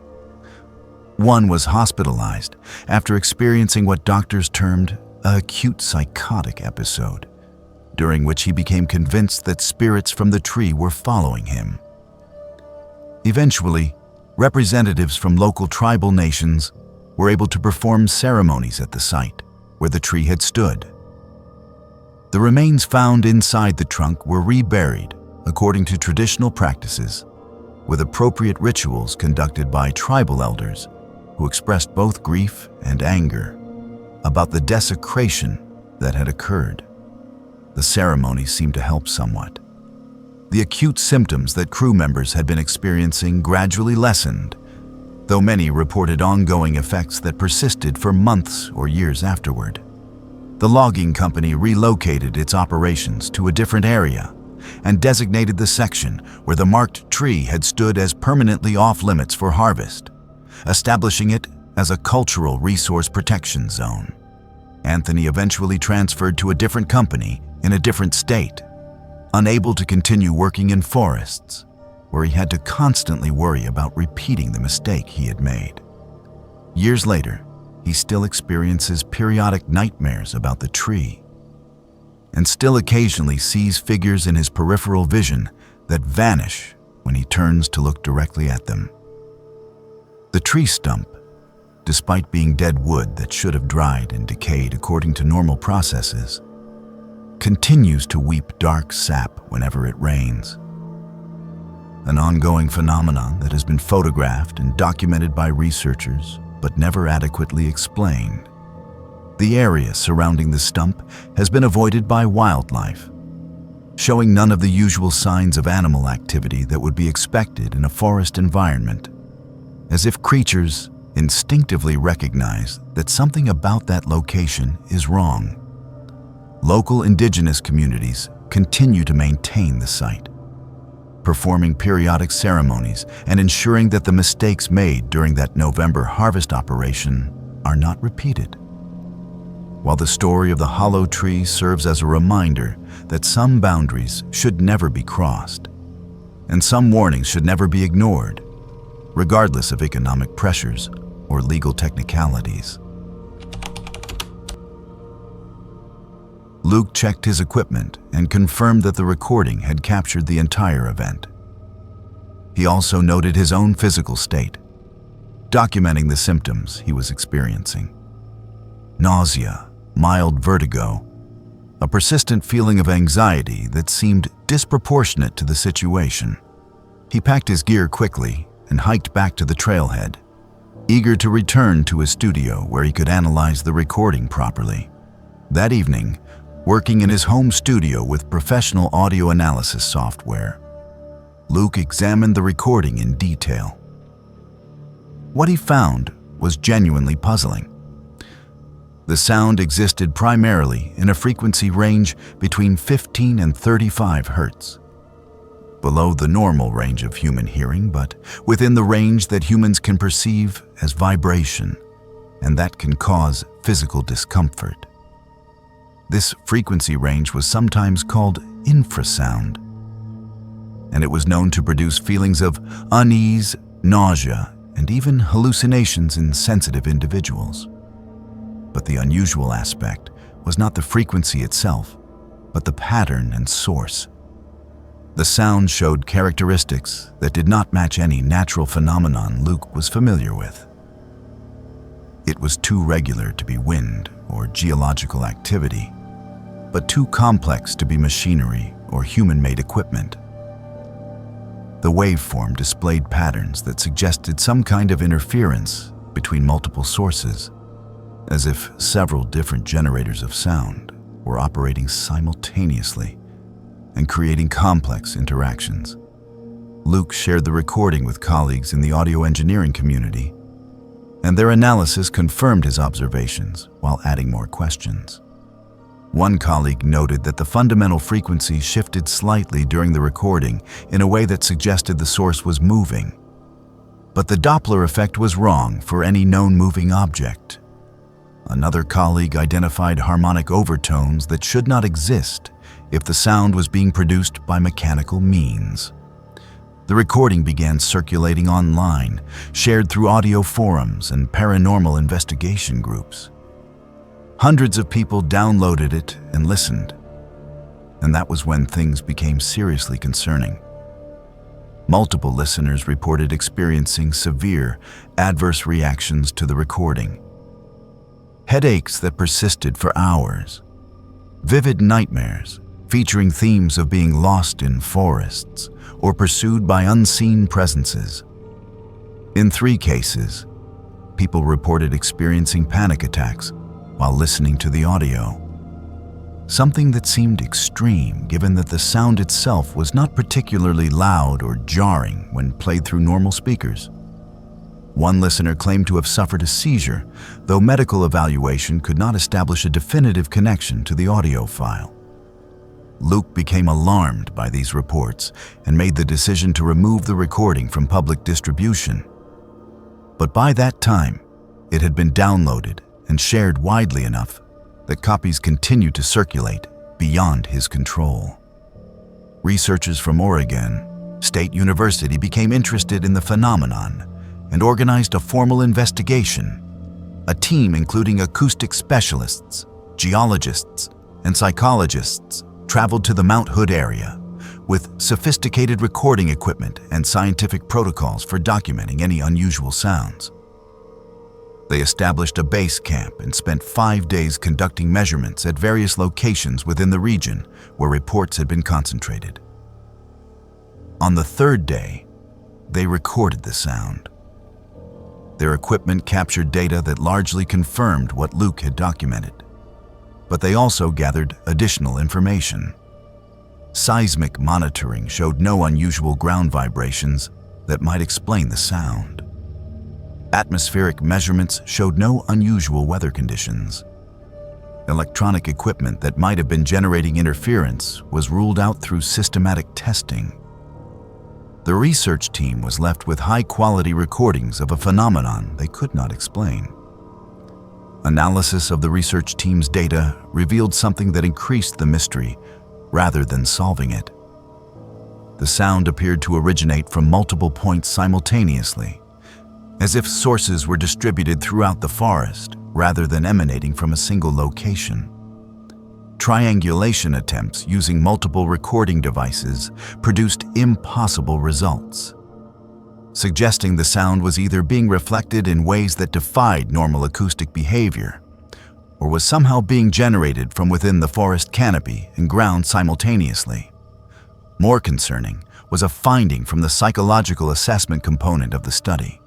Speaker 1: 1 was hospitalized after experiencing what doctors termed an acute psychotic episode, during which he became convinced that spirits from the tree were following him. Eventually, representatives from local tribal nations were able to perform ceremonies at the site where the tree had stood. The remains found inside the trunk were reburied according to traditional practices, with appropriate rituals conducted by tribal elders who expressed both grief and anger about the desecration that had occurred. The ceremony seemed to help somewhat. The acute symptoms that crew members had been experiencing gradually lessened, though many reported ongoing effects that persisted for months or years afterward. The logging company relocated its operations to a different area and designated the section where the marked tree had stood as permanently off-limits for harvest, establishing it as a cultural resource protection zone. Anthony eventually transferred to a different company in a different state, unable to continue working in forests, where he had to constantly worry about repeating the mistake he had made. Years later, he still experiences periodic nightmares about the tree, and still occasionally sees figures in his peripheral vision that vanish when he turns to look directly at them. The tree stump, despite being dead wood that should have dried and decayed according to normal processes, continues to weep dark sap whenever it rains. An ongoing phenomenon that has been photographed and documented by researchers, but never adequately explained. The area surrounding the stump has been avoided by wildlife, showing none of the usual signs of animal activity that would be expected in a forest environment, as if creatures instinctively recognize that something about that location is wrong. Local indigenous communities continue to maintain the site, performing periodic ceremonies and ensuring that the mistakes made during that November harvest operation are not repeated. While the story of the hollow tree serves as a reminder that some boundaries should never be crossed, and some warnings should never be ignored, regardless of economic pressures or legal technicalities. Luke checked his equipment and confirmed that the recording had captured the entire event. He also noted his own physical state, documenting the symptoms he was experiencing. Nausea, mild vertigo, a persistent feeling of anxiety that seemed disproportionate to the situation. He packed his gear quickly and hiked back to the trailhead, eager to return to his studio where he could analyze the recording properly. That evening, working in his home studio with professional audio analysis software, Luke examined the recording in detail. What he found was genuinely puzzling. The sound existed primarily in a frequency range between 15 and 35 hertz, below the normal range of human hearing, but within the range that humans can perceive as vibration, and that can cause physical discomfort. This frequency range was sometimes called infrasound, and it was known to produce feelings of unease, nausea, and even hallucinations in sensitive individuals. But the unusual aspect was not the frequency itself, but the pattern and source. The sound showed characteristics that did not match any natural phenomenon Luke was familiar with. It was too regular to be wind or geological activity, but too complex to be machinery or human-made equipment. The waveform displayed patterns that suggested some kind of interference between multiple sources, as if several different generators of sound were operating simultaneously and creating complex interactions. Luke shared the recording with colleagues in the audio engineering community, and their analysis confirmed his observations while adding more questions. One colleague noted that the fundamental frequency shifted slightly during the recording in a way that suggested the source was moving. But the Doppler effect was wrong for any known moving object. Another colleague identified harmonic overtones that should not exist if the sound was being produced by mechanical means. The recording began circulating online, shared through audio forums and paranormal investigation groups. Hundreds of people downloaded it and listened, and that was when things became seriously concerning. Multiple listeners reported experiencing severe, adverse reactions to the recording. Headaches that persisted for hours, vivid nightmares featuring themes of being lost in forests or pursued by unseen presences. In 3 cases, people reported experiencing panic attacks while listening to the audio, something that seemed extreme given that the sound itself was not particularly loud or jarring when played through normal speakers. One listener claimed to have suffered a seizure, though medical evaluation could not establish a definitive connection to the audio file. Luke became alarmed by these reports and made the decision to remove the recording from public distribution. But by that time, it had been downloaded and shared widely enough that copies continued to circulate beyond his control. Researchers from Oregon State University became interested in the phenomenon and organized a formal investigation. A team including acoustic specialists, geologists, and psychologists traveled to the Mount Hood area with sophisticated recording equipment and scientific protocols for documenting any unusual sounds. They established a base camp and spent 5 days conducting measurements at various locations within the region where reports had been concentrated. On the 3rd day, they recorded the sound. Their equipment captured data that largely confirmed what Luke had documented, but they also gathered additional information. Seismic monitoring showed no unusual ground vibrations that might explain the sound. Atmospheric measurements showed no unusual weather conditions. Electronic equipment that might have been generating interference was ruled out through systematic testing. The research team was left with high-quality recordings of a phenomenon they could not explain. Analysis of the research team's data revealed something that increased the mystery rather than solving it. The sound appeared to originate from multiple points simultaneously, as if sources were distributed throughout the forest rather than emanating from a single location. Triangulation attempts using multiple recording devices produced impossible results, suggesting the sound was either being reflected in ways that defied normal acoustic behavior, or was somehow being generated from within the forest canopy and ground simultaneously. More concerning was a finding from the psychological assessment component of the study.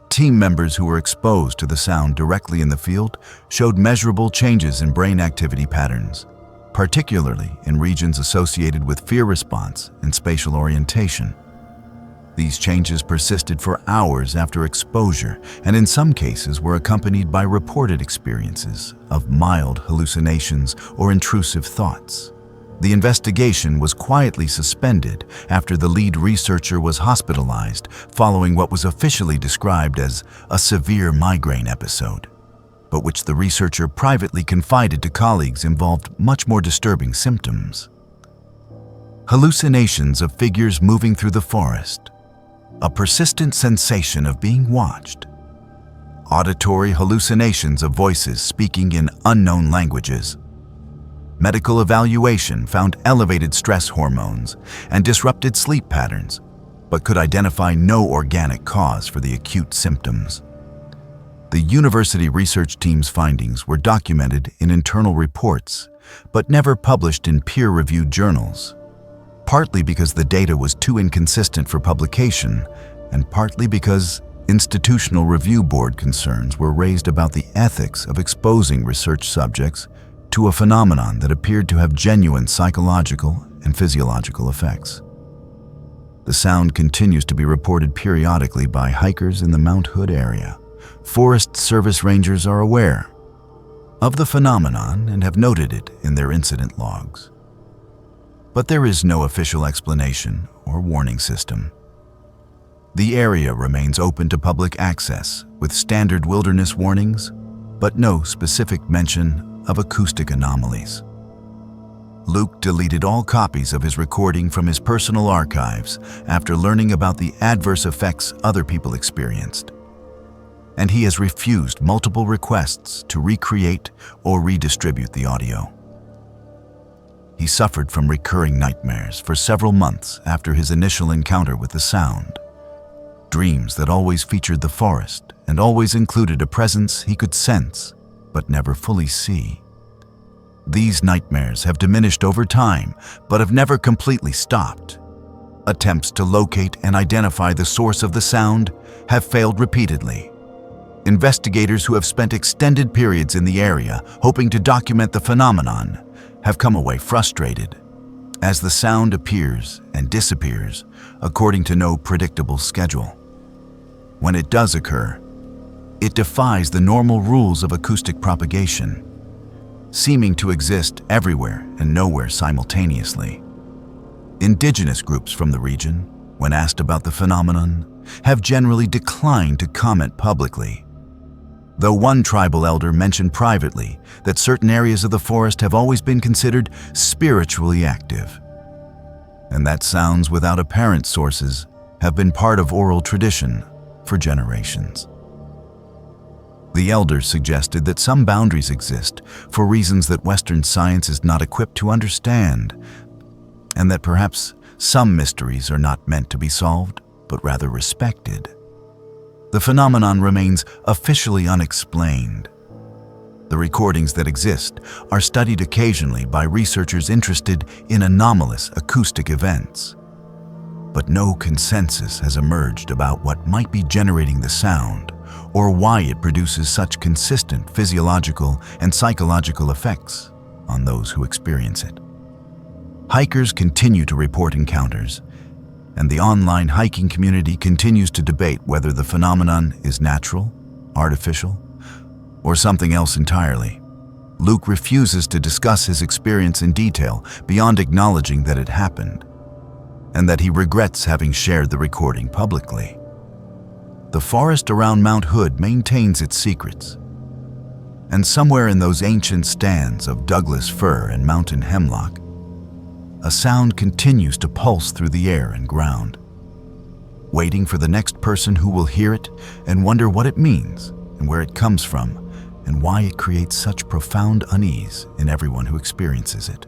Speaker 1: Team members who were exposed to the sound directly in the field showed measurable changes in brain activity patterns, particularly in regions associated with fear response and spatial orientation. These changes persisted for hours after exposure, and in some cases were accompanied by reported experiences of mild hallucinations or intrusive thoughts. The investigation was quietly suspended after the lead researcher was hospitalized following what was officially described as a severe migraine episode, but which the researcher privately confided to colleagues involved much more disturbing symptoms. Hallucinations of figures moving through the forest, a persistent sensation of being watched, auditory hallucinations of voices speaking in unknown languages. Medical evaluation found elevated stress hormones and disrupted sleep patterns, but could identify no organic cause for the acute symptoms. The university research team's findings were documented in internal reports, but never published in peer-reviewed journals, partly because the data was too inconsistent for publication, and partly because institutional review board concerns were raised about the ethics of exposing research subjects to a phenomenon that appeared to have genuine psychological and physiological effects. The sound continues to be reported periodically by hikers in the Mount Hood area. Forest Service rangers are aware of the phenomenon and have noted it in their incident logs. But there is no official explanation or warning system. The area remains open to public access with standard wilderness warnings, but no specific mention of acoustic anomalies. Luke deleted all copies of his recording from his personal archives after learning about the adverse effects other people experienced, and he has refused multiple requests to recreate or redistribute the audio. He suffered from recurring nightmares for several months after his initial encounter with the sound, dreams that always featured the forest and always included a presence he could sense but never fully see. These nightmares have diminished over time, but have never completely stopped. Attempts to locate and identify the source of the sound have failed repeatedly. Investigators who have spent extended periods in the area hoping to document the phenomenon have come away frustrated, as the sound appears and disappears according to no predictable schedule. When it does occur, it defies the normal rules of acoustic propagation, seeming to exist everywhere and nowhere simultaneously. Indigenous groups from the region, when asked about the phenomenon, have generally declined to comment publicly, though one tribal elder mentioned privately that certain areas of the forest have always been considered spiritually active, and that sounds without apparent sources have been part of oral tradition for generations. The elders suggested that some boundaries exist for reasons that Western science is not equipped to understand, and that perhaps some mysteries are not meant to be solved, but rather respected. The phenomenon remains officially unexplained. The recordings that exist are studied occasionally by researchers interested in anomalous acoustic events, but no consensus has emerged about what might be generating the sound or why it produces such consistent physiological and psychological effects on those who experience it. Hikers continue to report encounters, and the online hiking community continues to debate whether the phenomenon is natural, artificial, or something else entirely. Luke refuses to discuss his experience in detail beyond acknowledging that it happened, and that he regrets having shared the recording publicly. The forest around Mount Hood maintains its secrets, and somewhere in those ancient stands of Douglas fir and mountain hemlock, a sound continues to pulse through the air and ground, waiting for the next person who will hear it and wonder what it means and where it comes from and why it creates such profound unease in everyone who experiences it.